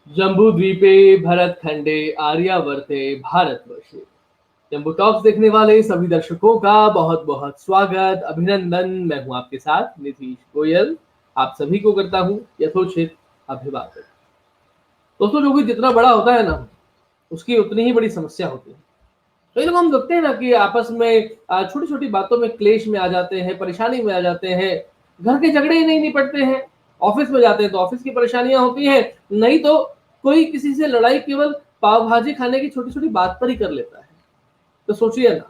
जम्बूद्वीपे भरतखंडे आर्यावर्ते भारतवर्षे। जम्बू टॉक्स देखने वाले सभी दर्शकों का बहुत बहुत स्वागत, अभिनंदन। मैं हूं आपके साथ नीतीश गोयल। आप सभी को करता हूं यथोचित अभिवादन। दोस्तों, जो भी जितना बड़ा होता है ना, उसकी उतनी ही बड़ी समस्या होती है। कई लोग हम देखते हैं ना कि आपस में छोटी छोटी बातों में क्लेश में आ जाते हैं, परेशानी में आ जाते हैं। घर के झगड़े ही नहीं निपटते हैं। ऑफिस में जाते हैं तो ऑफिस की परेशानियां होती हैं। नहीं तो कोई किसी से लड़ाई केवल पाव भाजी खाने की छोटी छोटी बात पर ही कर लेता है। तो सोचिए ना,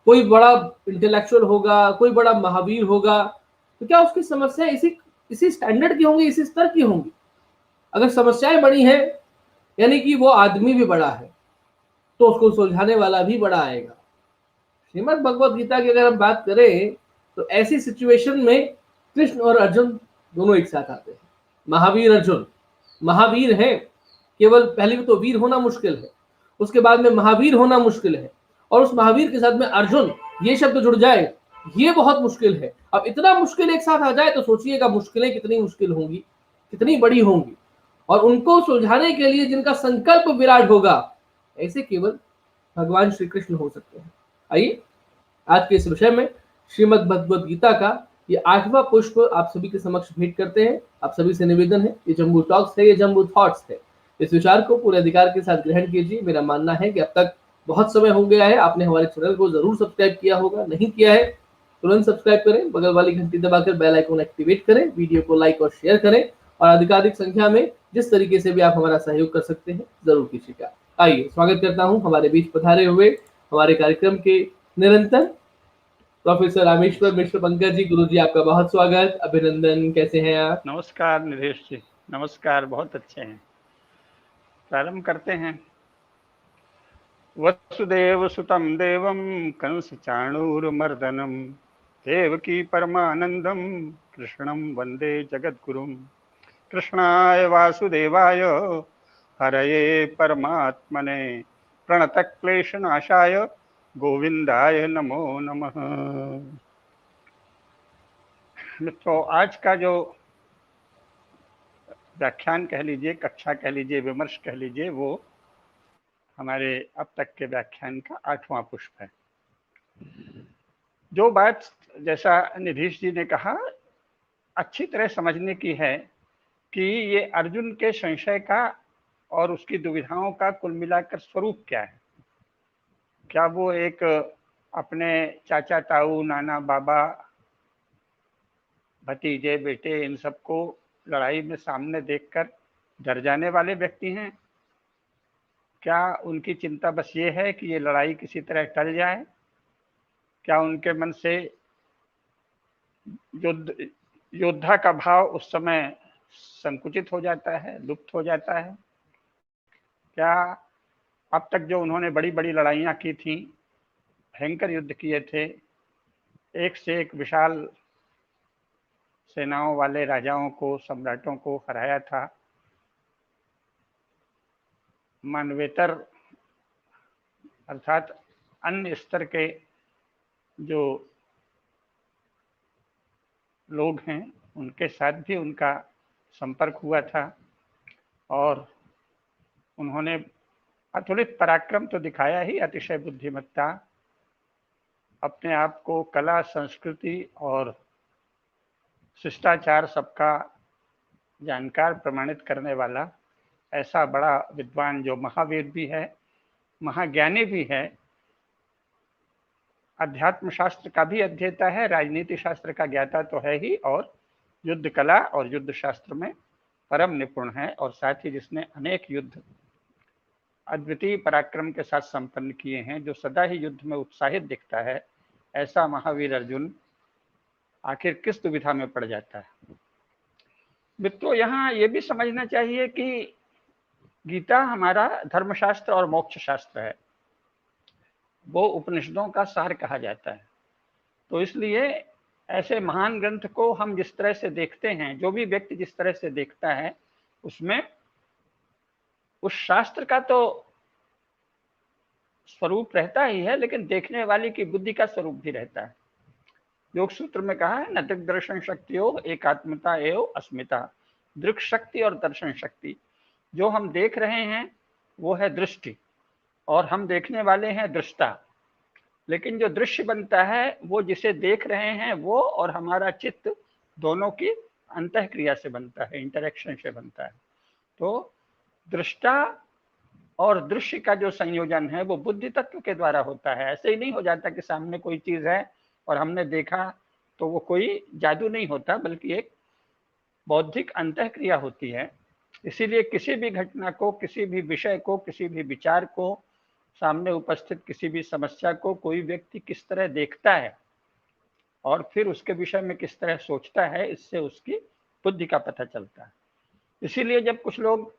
कोई बड़ा इंटेलेक्चुअल होगा, कोई बड़ा महावीर होगा, तो क्या उसकी समस्या इसी इसी स्टैंडर्ड की होंगी, इसी स्तर की होंगी? अगर समस्याएं बड़ी हैं, यानी कि वो आदमी भी बड़ा है, तो उसको सुलझाने वाला भी बड़ा आएगा। श्रीमद् भगवत गीता की अगर हम बात करें, तो ऐसी सिचुएशन में कृष्ण और अर्जुन दोनों एक साथ आते हैं। महावीर अर्जुन महावीर है। केवल पहले तो वीर होना मुश्किल है, उसके बाद में महावीर होना मुश्किल है, और उस महावीर के साथ में अर्जुन ये शब्द जुड़ जाए, ये बहुत मुश्किल है। अब इतना मुश्किल एक साथ आ जाए तो सोचिएगा मुश्किलें कितनी मुश्किल होंगी, कितनी बड़ी होंगी। और उनको सुलझाने के लिए जिनका संकल्प विराट होगा, ऐसे केवल भगवान श्री कृष्ण हो सकते हैं। आइए आज के इस विषय में श्रीमद् भगवद गीता का ये 8वां पुष्प आप सभी के समक्ष भेंट करते हैं। आप सभी से निवेदन है, ये जम्बू टॉक्स है, ये जम्बू थॉट्स है। इस विचार को पूरे अधिकार के साथ ग्रहण कीजिए। मेरा मानना है कि अब तक बहुत समय हो गया है, आपने हमारे चैनल को जरूर सब्सक्राइब किया होगा। नहीं किया है तुरंत सब्सक्राइब करें, बगल वाली घंटी दबाकर बेल आइकन एक्टिवेट करें, वीडियो को लाइक और शेयर करें, और अधिकाधिक संख्या में जिस तरीके से भी आप हमारा सहयोग कर सकते हैं जरूर कीजिएगा। आइए स्वागत करता हूं हमारे बीच पधारे हुए हमारे कार्यक्रम के निरंतर प्रोफेसर रामेश्वर मिश्र पंकज जी। गुरु जी, आपका बहुत स्वागत, अभिनंदन। कैसे हैं आप? नमस्कार निधेश जी। नमस्कार, बहुत अच्छे हैं। प्रारंभ करते हैं। वसुदेव सुतं देवं कंस चाणूरमर्दनम देवकी परमानंदम कृष्णं वंदे जगद्गुरुम। कृष्णाय वासुदेवाय हरये परमात्मने प्रणतक्लेशनाशाय गोविंदाय नमो नमः। मित्रों, आज का जो व्याख्यान कह लीजिए, कक्षा कह लीजिए, विमर्श कह लीजिए, वो हमारे अब तक के व्याख्यान का 8वां पुष्प है। जो बात, जैसा निधीश जी ने कहा, अच्छी तरह समझने की है कि ये अर्जुन के संशय का और उसकी दुविधाओं का कुल मिलाकर स्वरूप क्या है। क्या वो एक अपने चाचा ताऊ नाना बाबा भतीजे बेटे इन सबको लड़ाई में सामने देखकर डर जाने वाले व्यक्ति हैं? क्या उनकी चिंता बस ये है कि ये लड़ाई किसी तरह टल जाए? क्या उनके मन से योद्धा का भाव उस समय संकुचित हो जाता है, लुप्त हो जाता है? क्या अब तक जो उन्होंने बड़ी बड़ी लड़ाइयाँ की थी, भयंकर युद्ध किए थे, एक से एक विशाल सेनाओं वाले राजाओं को, सम्राटों को हराया था, मानवेतर अर्थात अन्य स्तर के जो लोग हैं उनके साथ भी उनका संपर्क हुआ था, और उन्होंने अतुलित पराक्रम तो दिखाया ही, अतिशय बुद्धिमत्ता, अपने आप को कला संस्कृति और शिष्टाचार सबका जानकार प्रमाणित करने वाला ऐसा बड़ा विद्वान जो महावीर भी है, महाज्ञानी भी है, अध्यात्म शास्त्र का भी अध्येता है, राजनीति शास्त्र का ज्ञाता तो है ही, और युद्ध कला और युद्ध शास्त्र में परम निपुण है, और साथ ही जिसने अनेक युद्ध अद्वितीय पराक्रम के साथ संपन्न किए हैं, जो सदा ही युद्ध में उत्साहित दिखता है, ऐसा महावीर अर्जुन आखिर किस दुविधा में पड़ जाता है? मित्रों, यहाँ ये भी समझना चाहिए कि गीता हमारा धर्मशास्त्र और मोक्ष शास्त्र है, वो उपनिषदों का सार कहा जाता है। तो इसलिए ऐसे महान ग्रंथ को हम जिस तरह से देखते हैं, जो भी व्यक्ति जिस तरह से देखता है, उसमें उस शास्त्र का तो स्वरूप रहता ही है, लेकिन देखने वाले की बुद्धि का स्वरूप भी रहता है। योग सूत्र में कहा है, न दृक् दर्शन शक्तियों एकात्मता एवं अस्मिता। दृक् शक्ति और दर्शन शक्ति जो हम देख रहे हैं वो है दृष्टि और हम देखने वाले हैं दृष्टा। लेकिन जो दृश्य बनता है वो जिसे देख रहे हैं वो और हमारा चित्त दोनों की अंतःक्रिया से बनता है, इंटरेक्शन से बनता है। तो दृष्टा और दृश्य का जो संयोजन है वो बुद्धि तत्व के द्वारा होता है। ऐसे ही नहीं हो जाता कि सामने कोई चीज है और हमने देखा तो वो कोई जादू नहीं होता, बल्कि एक बौद्धिक अंतःक्रिया होती है। इसीलिए किसी भी घटना को, किसी भी विषय को, किसी भी विचार को, सामने उपस्थित किसी भी समस्या को कोई व्यक्ति किस तरह देखता है और फिर उसके विषय में किस तरह सोचता है, इससे उसकी बुद्धि का पता चलता है। इसीलिए जब कुछ लोग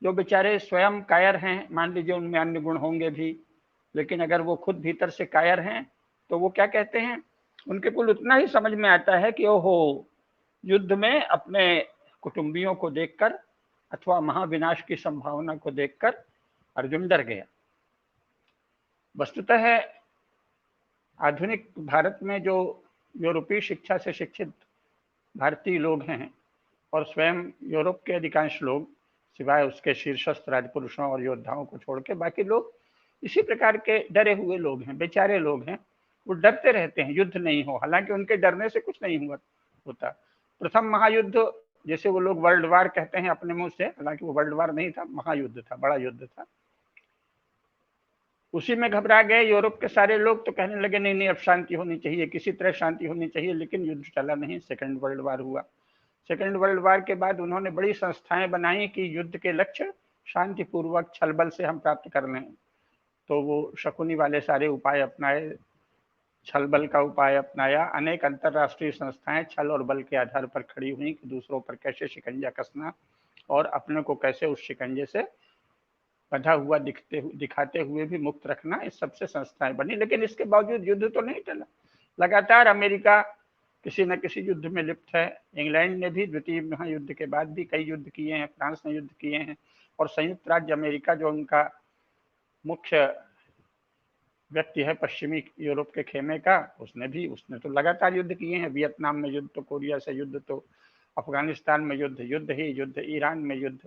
जो बेचारे स्वयं कायर हैं, मान लीजिए उनमें अन्य गुण होंगे भी, लेकिन अगर वो खुद भीतर से कायर हैं तो वो क्या कहते हैं, उनके कुल उतना ही समझ में आता है कि ओहो, युद्ध में अपने कुटुंबियों को देखकर अथवा महाविनाश की संभावना को देखकर अर्जुन डर गया। वस्तुतः आधुनिक भारत में जो यूरोपीय शिक्षा से शिक्षित भारतीय लोग हैं और स्वयं यूरोप के अधिकांश लोग, सिवाय उसके शीर्षस्थ राजपुरुषों और योद्धाओं को छोड़ के बाकी लोग इसी प्रकार के डरे हुए लोग हैं, बेचारे लोग हैं। वो डरते रहते हैं युद्ध नहीं हो, हालांकि उनके डरने से कुछ नहीं होता। प्रथम महायुद्ध, जैसे वो लोग वर्ल्ड वार कहते हैं अपने मुंह से, हालांकि वो वर्ल्ड वार नहीं था, महायुद्ध था, बड़ा युद्ध था। उसी में घबरा गए यूरोप के सारे लोग, तो कहने लगे नहीं नहीं अब शांति होनी चाहिए, किसी तरह शांति होनी चाहिए। लेकिन युद्ध चला नहीं, सेकंड वर्ल्ड वार हुआ। सेकंड वर्ल्ड वार के बाद उन्होंने बड़ी संस्थाएं बनाई कि युद्ध के लक्ष्य शांतिपूर्वक छल बल से हम प्राप्त कर लें। तो वो शकुनी वाले सारे उपाय अपनाए, छल बल का उपाय अपनाया। अनेक अंतरराष्ट्रीय संस्थाएं छल और बल के आधार पर खड़ी हुई कि दूसरों पर कैसे शिकंजा कसना और अपने को कैसे उस शिकंजे से बंधा हुआ दिखाते हुए भी मुक्त रखना, इस सबसे संस्थाएं बनी। लेकिन इसके बावजूद युद्ध तो नहीं टला। लगातार अमेरिका किसी न किसी युद्ध में लिप्त है। इंग्लैंड ने भी द्वितीय महायुद्ध के बाद भी कई युद्ध किए हैं, फ्रांस ने युद्ध किए हैं, और संयुक्त राज्य अमेरिका जो उनका मुख्य व्यक्ति है पश्चिमी यूरोप के खेमे का, उसने तो लगातार युद्ध किए हैं। वियतनाम में युद्ध, तो कोरिया से युद्ध, तो अफगानिस्तान में युद्ध, युद्ध ही युद्ध, ईरान में युद्ध।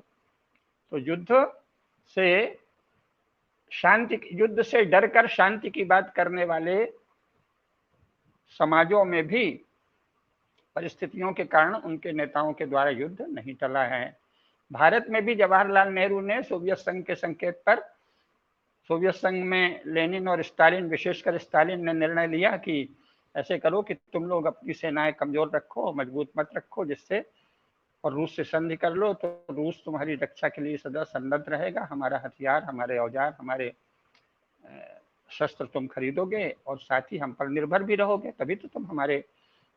तो युद्ध से डरकर शांति की बात करने वाले समाजों में भी परिस्थितियों के कारण उनके नेताओं के द्वारा युद्ध नहीं टला है। भारत में भी जवाहरलाल नेहरू ने सोवियत संघ के संकेत पर, सोवियत संघ में लेनिन और स्टालिन, विशेषकर स्टालिन ने निर्णय लिया कि ऐसे करो कि तुम लोग अपनी सेनाएं कमजोर रखो, मजबूत मत रखो, जिससे और रूस से संधि कर लो तो रूस तुम्हारी रक्षा के लिए सदा सन्नद्ध रहेगा। हमारा हथियार, हमारे औजार, हमारे शस्त्र तुम खरीदोगे और साथ ही हम पर निर्भर भी रहोगे, तभी तो तुम हमारे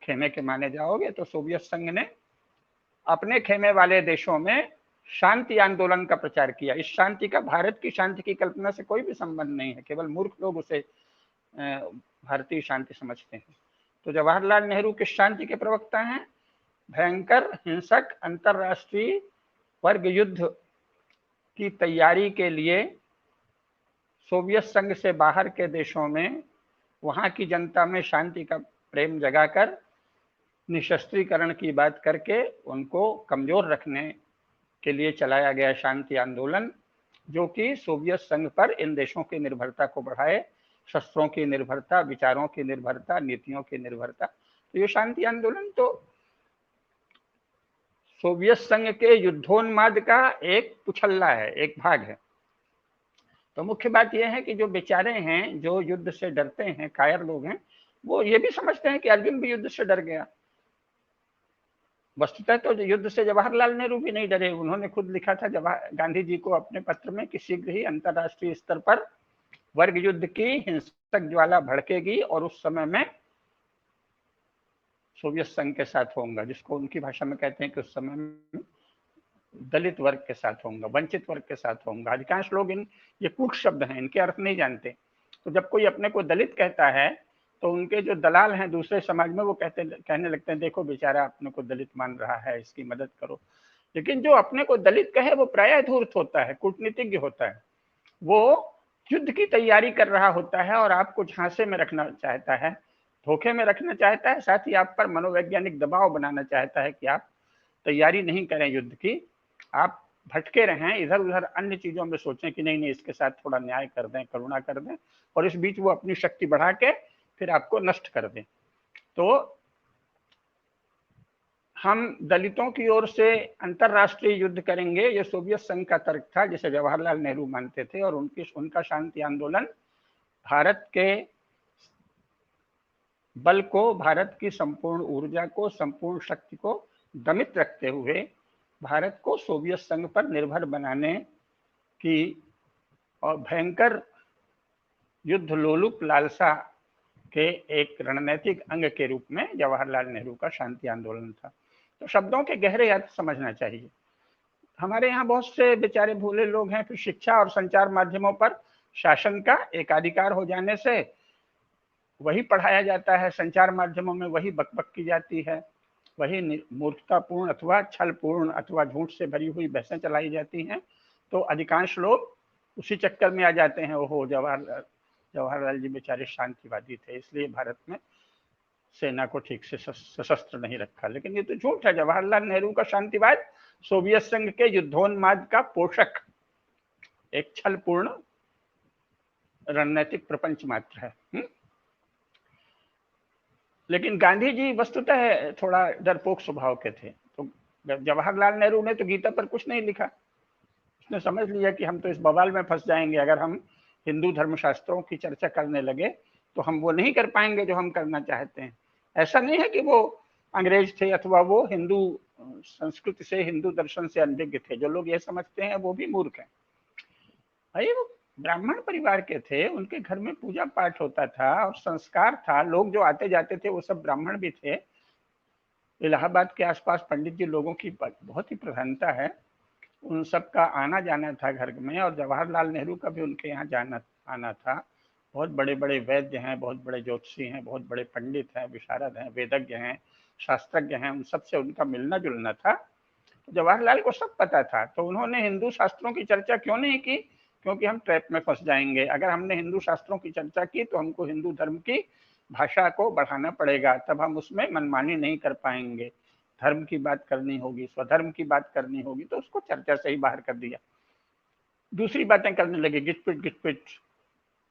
खेमे के माने जाओगे। तो सोवियत संघ ने अपने खेमे वाले देशों में शांति आंदोलन का प्रचार किया। इस शांति का भारत की शांति की कल्पना से कोई भी संबंध नहीं है, केवल मूर्ख लोग उसे भारतीय शांति समझते हैं। तो जवाहरलाल नेहरू किस शांति के प्रवक्ता हैं? भयंकर हिंसक अंतरराष्ट्रीय वर्ग युद्ध की तैयारी के लिए सोवियत संघ से बाहर के देशों में वहां की जनता में शांति का प्रेम जगाकर निशस्त्रीकरण की बात करके उनको कमजोर रखने के लिए चलाया गया शांति आंदोलन, जो कि सोवियत संघ पर इन देशों की निर्भरता को बढ़ाए, शस्त्रों की निर्भरता, विचारों की निर्भरता, नीतियों की निर्भरता। तो ये शांति आंदोलन तो सोवियत संघ के युद्धोन्माद का एक पुछल्ला है, एक भाग है। तो मुख्य बात यह है कि जो बेचारे हैं, जो युद्ध से डरते हैं, कायर लोग हैं, वो ये भी समझते हैं कि अर्जुन भी युद्ध से डर गया। वस्तुतः तो युद्ध से जवाहरलाल नेहरू भी नहीं डरे। उन्होंने खुद लिखा था गांधी जी को अपने पत्र में कि शीघ्र ही अंतरराष्ट्रीय स्तर पर वर्ग युद्ध की हिंसक ज्वाला भड़केगी और उस समय में सोवियत संघ के साथ होऊंगा, जिसको उनकी भाषा में कहते हैं कि उस समय में दलित वर्ग के साथ होऊंगा, वंचित वर्ग के साथ होऊंगा। अधिकांश लोग ये कूट शब्द हैं, इनके अर्थ नहीं जानते। तो जब कोई अपने को दलित कहता है तो उनके जो दलाल हैं दूसरे समाज में वो कहने लगते हैं देखो बेचारा अपने को दलित मान रहा है, इसकी मदद करो। लेकिन जो अपने को दलित कहे वो प्रायः धूर्त होता है, कूटनीतिज्ञ होता है। वो युद्ध की तैयारी कर रहा होता है और आपको झांसे में रखना चाहता है, धोखे में रखना चाहता है, साथ ही आप पर मनोवैज्ञानिक दबाव बनाना चाहता है कि आप तैयारी नहीं करें युद्ध की, आप भटके रहें, इधर उधर अन्य चीजों में सोचें कि नहीं नहीं इसके साथ थोड़ा न्याय कर दें, करुणा कर दें, और इस बीच वो अपनी शक्ति बढ़ा के फिर आपको नष्ट कर दें। तो हम दलितों की ओर से अंतरराष्ट्रीय युद्ध करेंगे, ये सोवियत संघ का तर्क था, जिसे जवाहरलाल नेहरू मानते थे, और उनका शांति आंदोलन भारत के बल को, भारत की संपूर्ण ऊर्जा को, संपूर्ण शक्ति को दमित रखते हुए भारत को सोवियत संघ पर निर्भर बनाने की और भयंकर युद्ध लोलुप लालसा के एक रणनीतिक अंग के रूप में जवाहरलाल नेहरू का शांति आंदोलन था। तो शब्दों के गहरे अर्थ समझना चाहिए। हमारे यहाँ बहुत से बेचारे भोले लोग हैं, फिर शिक्षा और संचार माध्यमों पर शासन का एकाधिकार हो जाने से वही पढ़ाया जाता है, संचार माध्यमों में वही बकबक की जाती है, वही मूर्खतापूर्ण अथवा छलपूर्ण अथवा झूठ से भरी हुई बहसें चलाई जाती हैं। तो अधिकांश लोग उसी चक्कर में आ जाते हैं, ओहो जवाहरलाल जी बेचारे शांतिवादी थे, इसलिए भारत में सेना को ठीक से सशस्त्र नहीं रखा। लेकिन ये तो झूठ है। जवाहरलाल नेहरू का शांतिवाद सोवियत संघ के युद्धोन्माद का पोषक, एक छलपूर्ण रणनीतिक प्रपंच मात्र है। लेकिन गांधी जी वस्तुतः थोड़ा डरपोक स्वभाव के थे। तो जवाहरलाल नेहरू ने तो गीता पर कुछ नहीं लिखा, उसने समझ लिया कि हम तो इस बवाल में फंस जाएंगे, अगर हम हिंदू धर्मशास्त्रों की चर्चा करने लगे तो हम वो नहीं कर पाएंगे जो हम करना चाहते हैं। ऐसा नहीं है कि वो अंग्रेज थे अथवा वो हिंदू संस्कृति से, हिंदू दर्शन से अनभिज्ञ थे। जो लोग ये समझते हैं वो भी मूर्ख हैं। भाई वो ब्राह्मण परिवार के थे, उनके घर में पूजा पाठ होता था और संस्कार था, लोग जो आते जाते थे वो सब ब्राह्मण भी थे। इलाहाबाद के आसपास पंडित जी लोगों की बहुत ही प्रधानता है, उन सब का आना जाना था घर में, और जवाहरलाल नेहरू का भी उनके यहाँ जाना आना था। बहुत बड़े बड़े वैद्य हैं, बहुत बड़े ज्योतिषी हैं, बहुत बड़े पंडित हैं, विशारद हैं, वेदज्ञ हैं, शास्त्रज्ञ हैं, उन सब से उनका मिलना जुलना था। तो जवाहरलाल को सब पता था। तो उन्होंने हिंदू शास्त्रों की चर्चा क्यों नहीं की? क्योंकि हम ट्रैप में फंस जाएंगे। अगर हमने हिंदू शास्त्रों की चर्चा की तो हमको हिंदू धर्म की भाषा को बढ़ाना पड़ेगा, तब हम उसमें मनमानी नहीं कर पाएंगे। धर्म की बात करनी होगी, स्वधर्म की बात करनी होगी, तो उसको चर्चा से ही बाहर कर दिया। दूसरी बातें करने लगे, गिटपिट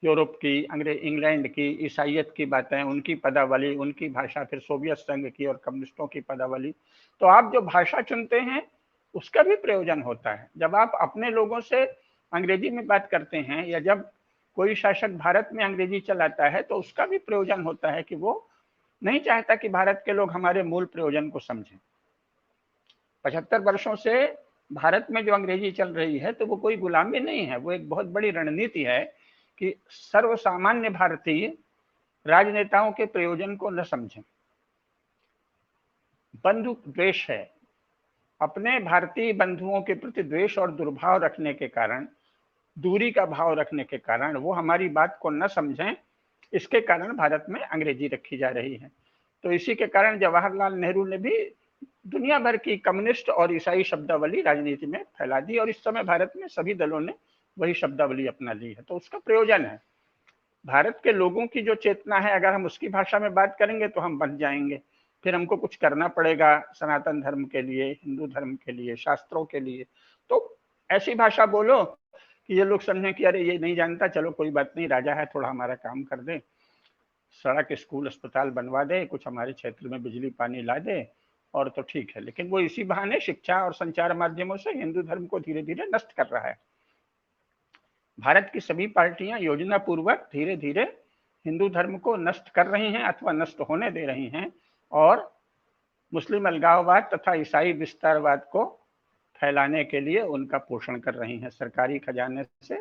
यूरोप की, इंग्लैंड की, ईसाइयत की बातें, उनकी पदावली, उनकी भाषा, फिर सोवियत संघ की और कम्युनिस्टों की पदावली। तो आप जो भाषा चुनते हैं उसका भी प्रयोजन होता है। जब आप अपने लोगों से अंग्रेजी में बात करते हैं, या जब कोई शासक भारत में अंग्रेजी चलाता है, तो उसका भी प्रयोजन होता है कि वो नहीं चाहता कि भारत के लोग हमारे मूल प्रयोजन को समझें। 75 वर्षों से भारत में जो अंग्रेजी चल रही है, तो वो कोई गुलामी नहीं है, वो एक बहुत बड़ी रणनीति है कि सर्वसामान्य भारतीय राजनेताओं के प्रयोजन को न समझें। बंधु द्वेष है, अपने भारतीय बंधुओं के प्रति द्वेष और दुर्भाव रखने के कारण, दूरी का भाव रखने के कारण वो हमारी बात को न समझें, इसके कारण भारत में अंग्रेजी रखी जा रही है। तो इसी के कारण जवाहरलाल नेहरू ने भी दुनिया भर की कम्युनिस्ट और ईसाई शब्दावली राजनीति में फैला दी, और इस समय भारत में सभी दलों ने वही शब्दावली अपना ली है। तो उसका प्रयोजन है। भारत के लोगों की जो चेतना है, अगर हम उसकी भाषा में बात करेंगे तो हम बन जाएंगे। फिर हमको कुछ करना पड़ेगा सनातन धर्म के लिए, हिंदू धर्म के लिए, शास्त्रों के लिए। तो ऐसी भाषा बोलो कि ये लोग समझें कि अरे ये नहीं जानता, चलो कोई बात नहीं, राजा है थोड़ा हमारा काम कर दे, सड़क स्कूल अस्पताल बनवा दे, कुछ हमारे क्षेत्र में बिजली पानी ला दे, और तो ठीक है। लेकिन वो इसी बहाने शिक्षा और संचार माध्यमों से हिंदू धर्म को धीरे धीरे नष्ट कर रहा है। भारत की सभी पार्टियां योजना पूर्वक धीरे धीरे हिंदू धर्म को नष्ट कर रही हैं अथवा नष्ट होने दे रही हैं, और मुस्लिम अलगाववाद तथा ईसाई विस्तारवाद को फैलाने के लिए उनका पोषण कर रही हैं। सरकारी खजाने से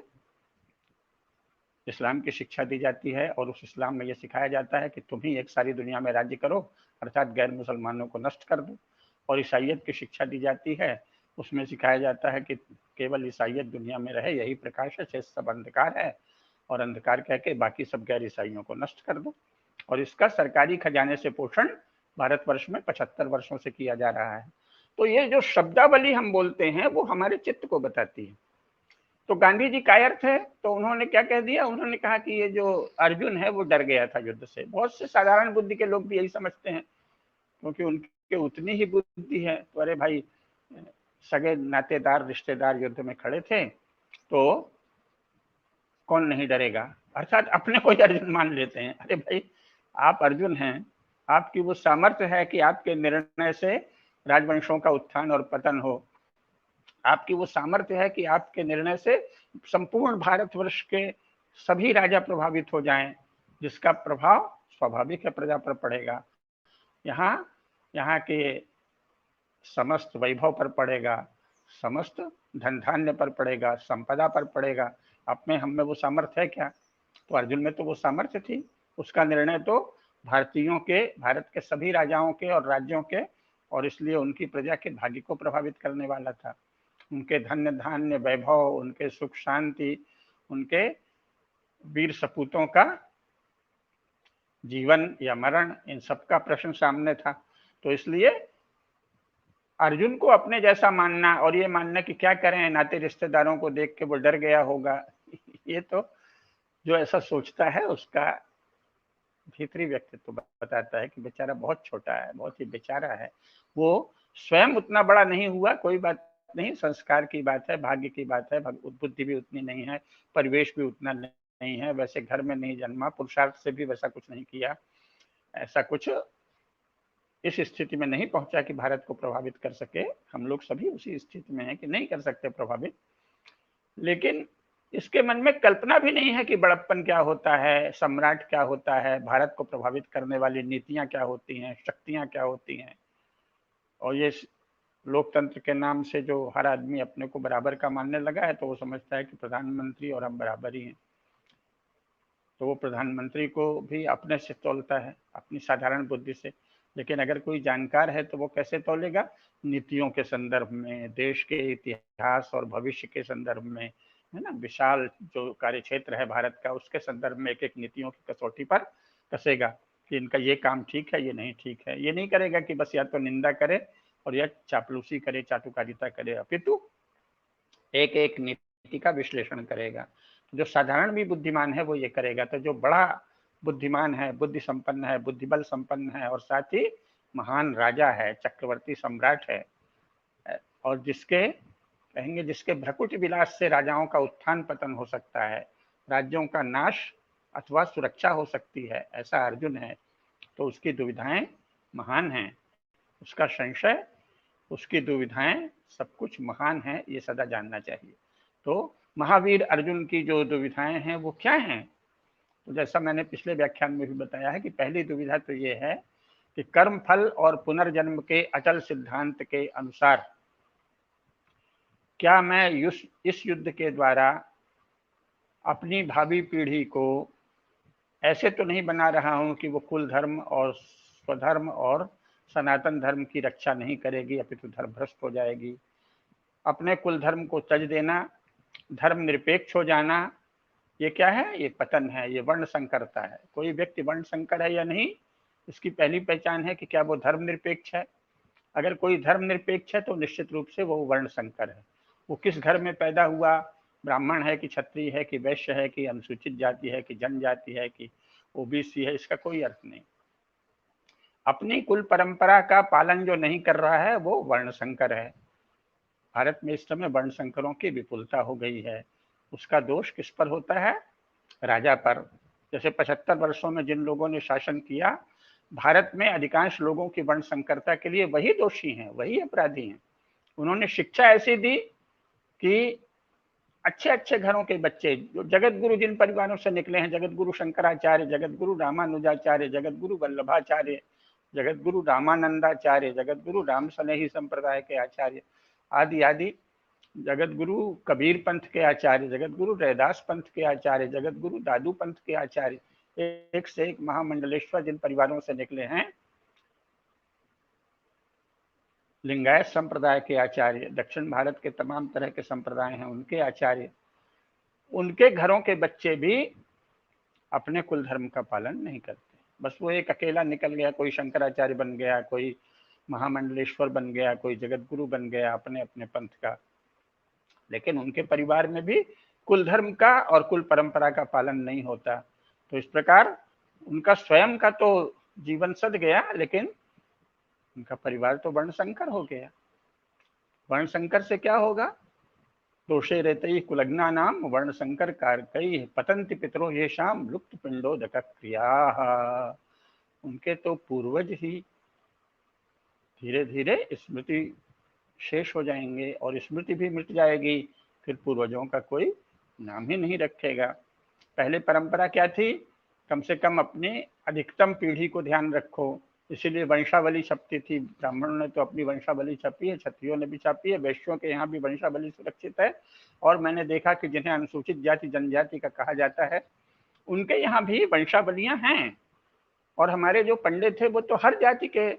इस्लाम की शिक्षा दी जाती है, और उस इस्लाम में यह सिखाया जाता है कि तुम ही एक सारी दुनिया में राज्य करो, अर्थात गैर मुसलमानों को नष्ट कर दो। और ईसाइयत की शिक्षा दी जाती है, उसमें सिखाया जाता है कि केवल ईसाइयत दुनिया में रहे, यही प्रकाश है, शेष सब अंधकार है, और अंधकार कह के बाकी सब गैर ईसाइयों को नष्ट कर दो। और इसका सरकारी खजाने से पोषण भारतवर्ष में 75 वर्षों से किया जा रहा है। तो ये जो शब्दावली हम बोलते हैं वो हमारे चित्त को बताती है। तो गांधी जी कायर थे, तो उन्होंने क्या कह दिया, उन्होंने कहा कि ये जो अर्जुन है वो डर गया था युद्ध से। बहुत से साधारण बुद्धि के लोग भी यही समझते हैं, क्योंकि उनके उतनी ही बुद्धि है। तो अरे भाई, सगे नातेदार रिश्तेदार युद्ध में खड़े थे, तो कौन नहीं डरेगा। अर्थात अपने को ही अर्जुन मान लेते हैं। अरे भाई, आप अर्जुन हैं, आपकी वो सामर्थ्य है कि आपके निर्णय से राजवंशों का उत्थान और पतन हो। आपकी वो सामर्थ्य है कि आपके निर्णय से संपूर्ण भारतवर्ष के सभी राजा प्रभावित हो जाएं, जिसका प्रभाव स्वाभाविक है प्रजा पर पड़ेगा। यहाँ यहाँ के समस्त वैभव पर पड़ेगा, समस्त धन धान्य पर पड़ेगा, संपदा पर पड़ेगा। आप में हम में वो सामर्थ्य है क्या? तो अर्जुन में तो वो सामर्थ्य थी। उसका निर्णय तो भारतीयों के, भारत के सभी राजाओं के और राज्यों के, और इसलिए उनकी प्रजा के भाग्य को प्रभावित करने वाला था। उनके धन्य धान्य वैभव, उनके सुख शांति, उनके वीर सपूतों का जीवन या मरण, इन सबका प्रश्न सामने था। तो इसलिए अर्जुन को अपने जैसा मानना और ये मानना कि क्या करें, नाते रिश्तेदारों को देख के वो डर गया होगा, ये तो जो ऐसा सोचता है उसका भीतरी व्यक्तित्व बताता है कि बेचारा बहुत छोटा है, बहुत ही बेचारा है। वो स्वयं उतना बड़ा नहीं हुआ, कोई बात नहीं, संस्कार की बात है, भाग्य की बात है, बुद्धि भी उतनी नहीं है, परिवेश भी उतना नहीं है, वैसे घर में नहीं जन्मा, पुरुषार्थ से भी वैसा कुछ नहीं किया, ऐसा कुछ इस स्थिति में नहीं पहुंचा कि भारत को प्रभावित कर सके। हम लोग सभी उसी स्थिति में हैं कि नहीं कर सकते प्रभावित। लेकिन इसके मन में कल्पना भी नहीं है कि बड़प्पन क्या होता है, सम्राट क्या होता है, भारत को प्रभावित करने वाली नीतियां क्या होती हैं, शक्तियां क्या होती हैं। और ये लोकतंत्र के नाम से जो हर आदमी अपने को बराबर का मानने लगा है, तो वो समझता है कि प्रधानमंत्री और हम बराबर ही हैं। तो वो प्रधानमंत्री को भी अपने से तौलता है, अपनी साधारण बुद्धि से। लेकिन अगर कोई जानकार है तो वो कैसे तौलेगा? नीतियों के संदर्भ में, देश के इतिहास और भविष्य के संदर्भ में, है ना, विशाल जो कार्य क्षेत्र है भारत का, उसके संदर्भ में एक एक नीतियों की कसौटी पर कसेगा कि इनका ये काम ठीक है, ये नहीं ठीक है। ये नहीं करेगा कि बस या तो निंदा करे और या चापलूसी करे, चाटुकारिता करे, अपितु एक एक नीति का विश्लेषण करेगा। जो साधारण भी बुद्धिमान है वो ये करेगा। तो जो बड़ा बुद्धिमान है, बुद्धि संपन्न है, बुद्धिबल संपन्न है, और साथ ही महान राजा है, चक्रवर्ती सम्राट है, और जिसके कहेंगे जिसके भ्रकुट विलास से राजाओं का उत्थान पतन हो सकता है, राज्यों का नाश अथवा सुरक्षा हो सकती है, ऐसा अर्जुन है। तो उसकी दुविधाएं महान हैं, उसका संशय, उसकी दुविधाएं सब कुछ महान है, ये सदा जानना चाहिए। तो महावीर अर्जुन की जो दुविधाएं हैं वो क्या हैं? तो जैसा मैंने पिछले व्याख्यान में भी बताया है कि पहली दुविधा तो ये है कि कर्म फल और पुनर्जन्म के अचल सिद्धांत के अनुसार क्या मैं इस युद्ध के द्वारा अपनी भावी पीढ़ी को ऐसे तो नहीं बना रहा हूं कि वो कुल धर्म और स्वधर्म और सनातन धर्म की रक्षा नहीं करेगी, अपितु धर्म भ्रष्ट हो जाएगी। अपने कुल धर्म को त्यज देना, धर्म निरपेक्ष हो जाना, ये क्या है? ये पतन है, ये वर्ण संकरता है। कोई व्यक्ति वर्ण संकर है या नहीं, इसकी पहली पहचान है कि क्या वो धर्म निरपेक्ष है। अगर कोई धर्म निरपेक्ष है तो निश्चित रूप से वो वर्ण संकर है। वो किस घर में पैदा हुआ, ब्राह्मण है कि क्षत्रिय है कि वैश्य है कि अनुसूचित जाति है कि जनजाति है कि ओबीसी है, इसका कोई अर्थ नहीं। अपनी कुल परंपरा का पालन जो नहीं कर रहा है वो वर्ण संकर है। भारत में इस समय वर्ण संकरों की विपुलता हो गई है। उसका दोष किस पर होता है? राजा पर। जैसे 75 वर्षों में जिन लोगों ने शासन किया, भारत में अधिकांश लोगों की वर्ण संकरता के लिए वही दोषी हैं, वही अपराधी हैं। उन्होंने शिक्षा ऐसी दी कि अच्छे अच्छे घरों के बच्चे, जो जगत गुरु जिन परिवारों से निकले हैं, जगत गुरु शंकराचार्य, जगत गुरु रामानुजाचार्य, जगत गुरु वल्लभाचार्य, जगत गुरु रामानंदाचार्य, जगत गुरु राम सनेही संप्रदाय के आचार्य आदि आदि, जगत गुरु कबीर पंथ के आचार्य, जगत गुरु रैदास पंथ के आचार्य, जगत गुरु दादू पंथ के आचार्य, एक से एक महामंडलेश्वर जिन परिवारों से निकले हैं, लिंगायत संप्रदाय के आचार्य, दक्षिण भारत के तमाम तरह के संप्रदाय हैं उनके आचार्य, उनके घरों के बच्चे भी अपने कुल धर्म का पालन नहीं करते। बस वो एक अकेला निकल गया, कोई शंकराचार्य बन गया, कोई महामंडलेश्वर बन गया, कोई जगत गुरु बन गया अपने अपने पंथ का, लेकिन उनके परिवार में भी कुल धर्म का और कुल परंपरा का पालन नहीं होता। तो इस प्रकार उनका स्वयं का तो जीवन सद गया, लेकिन उनका परिवार तो वर्ण संकर हो गया। वर्ण संकर से क्या होगा? दोषे रेतई कुलग्ना नाम वर्ण संकर कारकई पतंति पितरो ये शाम लुप्त पिंडोदक क्रिया। उनके तो पूर्वज ही धीरे धीरे स्मृति शेष हो जाएंगे और स्मृति भी मिट जाएगी, फिर पूर्वजों का कोई नाम ही नहीं रखेगा। पहले परंपरा क्या थी? कम से कम अपनी अधिकतम पीढ़ी को ध्यान रखो, इसीलिए वंशावली छपती थी। ब्राह्मणों ने तो अपनी वंशावली छपी है, क्षत्रियों ने भी छपी है, वैश्यों के यहाँ भी वंशावली सुरक्षित है। और मैंने देखा कि जिन्हें अनुसूचित जाति जनजाति का कहा जाता है उनके यहाँ भी वंशावलियां हैं। और हमारे जो पंडित थे वो तो हर जाति के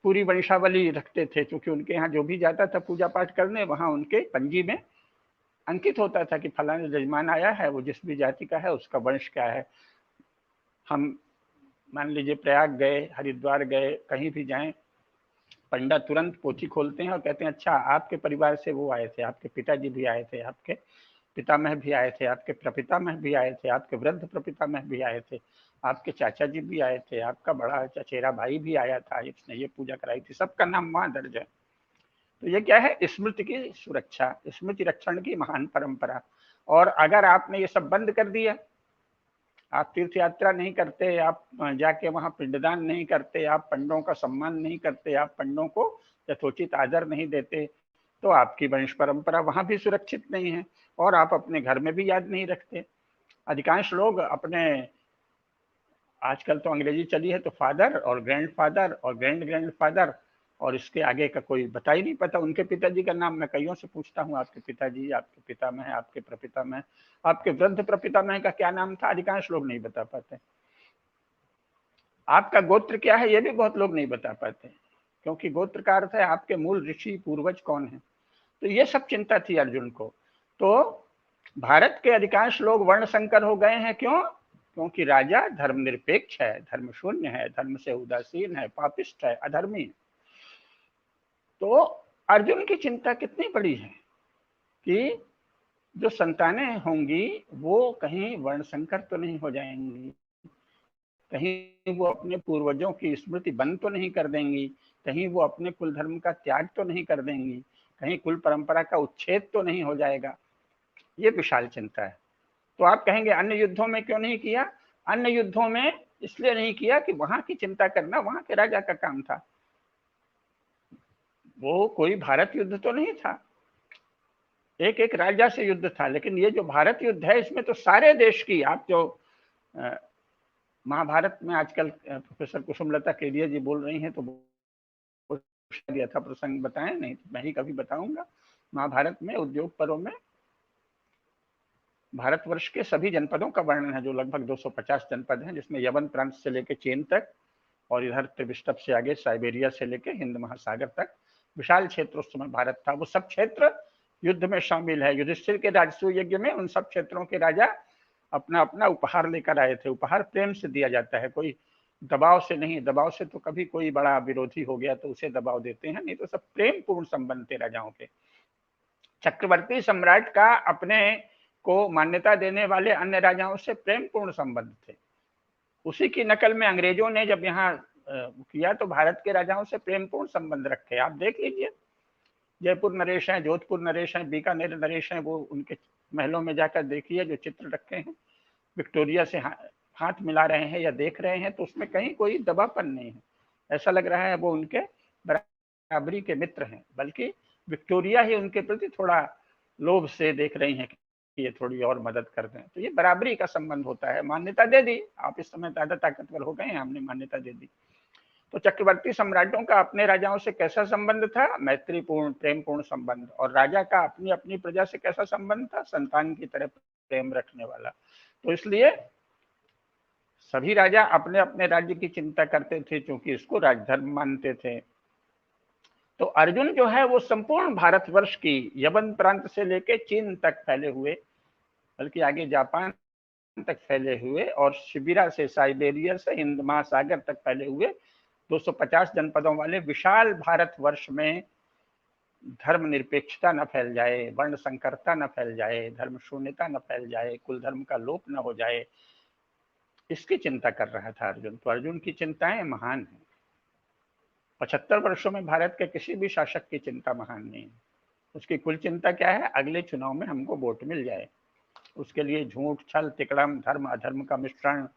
पूरी वंशावली रखते थे, क्योंकि उनके यहाँ जो भी जाता था पूजा पाठ करने, वहां उनके पंजी में अंकित होता था कि फलाने जजमान आया है, वो जिस भी जाति का है उसका वंश क्या है। हम मान लीजिए प्रयाग गए, हरिद्वार गए, कहीं भी जाएं, पंडा तुरंत पोथी खोलते हैं और कहते हैं अच्छा आपके परिवार से वो आए थे, आपके पिताजी भी आए थे, आपके पितामह भी आए थे, आपके प्रपितामह भी आए थे, आपके वृद्ध प्रपितामह भी आए थे, आपके चाचा जी भी आए थे, आपका बड़ा चचेरा भाई भी आया था जिसने ये पूजा कराई थी, सबका नाम वहां दर्ज है। तो ये क्या है? स्मृति की सुरक्षा, स्मृति रक्षण की महान परंपरा। और अगर आपने ये सब बंद कर दिया, आप तीर्थ यात्रा नहीं करते, आप जाके वहां पिंडदान नहीं करते, आप पंडों का सम्मान नहीं करते, आप पंडों को यथोचित आदर नहीं देते, तो आपकी वंश परंपरा वहां भी सुरक्षित नहीं है और आप अपने घर में भी याद नहीं रखते। अधिकांश लोग अपने, आजकल तो अंग्रेजी चली है तो फादर और ग्रैंडफादर और ग्रैंड ग्रैंडफादर और इसके आगे का कोई बता ही नहीं पता। उनके पिताजी का नाम मैं कईयों से पूछता हूँ, आपके पिताजी, आपके पितामह, आपके प्रपितामह, आपके वृद्ध प्रपितामह का क्या नाम था, अधिकांश लोग नहीं बता पाते। आपका गोत्र क्या है ये भी बहुत लोग नहीं बता पाते, क्योंकि गोत्र का अर्थ है आपके मूल ऋषि पूर्वज कौन है। तो ये सब चिंता थी अर्जुन को। तो भारत के अधिकांश लोग वर्ण संकर हो गए हैं, क्यों? क्योंकि राजा धर्मनिरपेक्ष है, धर्म शून्य है, धर्म से उदासीन है, पापिष्ट है, अधर्मी है। तो अर्जुन की चिंता कितनी बड़ी है कि जो संतानें होंगी वो कहीं वर्ण संकर तो नहीं हो जाएंगी, कहीं वो अपने पूर्वजों की स्मृति बंद तो नहीं कर देंगी, कहीं वो अपने कुल धर्म का त्याग तो नहीं कर देंगी, कहीं कुल परंपरा का उच्छेद तो नहीं हो जाएगा। ये विशाल चिंता है। तो आप कहेंगे अन्य युद्धों में क्यों नहीं किया? अन्य युद्धों में इसलिए नहीं किया कि वहां की चिंता करना वहां के राजा का काम था, वो कोई भारत युद्ध तो नहीं था, एक एक राजा से युद्ध था। लेकिन ये जो भारत युद्ध है इसमें तो सारे देश की, आप जो महाभारत में आजकल प्रोफेसर कुसुमलता केडिया जी बोल रही हैं तो यथा प्रसंग बताएं, नहीं तो मैं ही कभी बताऊंगा। महाभारत में उद्योग पर्व में भारतवर्ष के सभी जनपदों का वर्णन है, जो लगभग 250 जनपद हैं, जिसमें यवन प्रांत से लेकर चीन तक और इधर त्रिविष्टप से आगे साइबेरिया से लेकर हिंद महासागर तक विशाल क्षेत्र उस समय भारत था। वो सब क्षेत्र युद्ध में शामिल है। युधिष्ठिर के राजसूय यज्ञ में उन सब क्षेत्रों के राजा अपना अपना उपहार लेकर आए थे। उपहार प्रेम से दिया जाता है, कोई दबाव से नहीं। दबाव से तो कभी कोई बड़ा विरोधी हो गया तो उसे दबाव देते हैं, नहीं तो सब प्रेम पूर्ण संबंध थे राजाओं के। चक्रवर्ती सम्राट का अपने को मान्यता देने वाले अन्य राजाओं से प्रेम पूर्ण संबंध थे। उसी की नकल में अंग्रेजों ने जब यहाँ किया तो भारत के राजाओं से प्रेम पूर्ण संबंध रखे। आप देख लीजिए, जयपुर नरेश हैं, जोधपुर नरेश हैं, बीकानेर नरेश हैं, वो उनके महलों में जाकर देखिए जो चित्र रखे हैं, विक्टोरिया से हाथ मिला रहे हैं या देख रहे हैं, तो उसमें कहीं कोई दबापन नहीं है। ऐसा लग रहा है वो उनके बराबरी के मित्र हैं, बल्कि विक्टोरिया ही उनके प्रति थोड़ा लोभ से देख रही हैं कि ये थोड़ी और मदद कर दें। तो ये बराबरी का संबंध होता है। मान्यता दे दी, आप इस समय ज्यादा ताकतवर हो गए हैं, हमने मान्यता दे दी। तो चक्रवर्ती सम्राटों का अपने राजाओं से कैसा संबंध था? मैत्रीपूर्ण, प्रेमपूर्ण संबंध। और राजा का अपनी अपनी प्रजा से कैसा संबंध था? संतान की तरह प्रेम रखने वाला। तो इसलिए सभी राजा अपने अपने राज्य की चिंता करते थे, क्योंकि इसको राजधर्म मानते थे। तो अर्जुन जो है वो संपूर्ण भारतवर्ष की, यवन प्रांत से लेके चीन तक फैले हुए, बल्कि आगे जापान तक फैले हुए, और शिबिरा से साइबेरिया से हिंद महासागर तक फैले हुए 250 जनपदों वाले विशाल भारतवर्ष में धर्म निरपेक्षता न फैल जाए, वर्ण संकरता न फैल जाए, धर्म शून्यता न फैल जाए, कुल धर्म का लोप न हो जाए, इसकी चिंता कर रहा था अर्जुन। तो अर्जुन की चिंताएं महान हैं। 75 वर्षों में भारत के किसी भी शासक की चिंता महान नहीं है। उसकी कुल चिंता क्या है? अगले चुनाव में हमको वोट मिल जाए। उसके लिए झूठ, छल, तिकड़म, धर्म अधर्म का मिश्रण,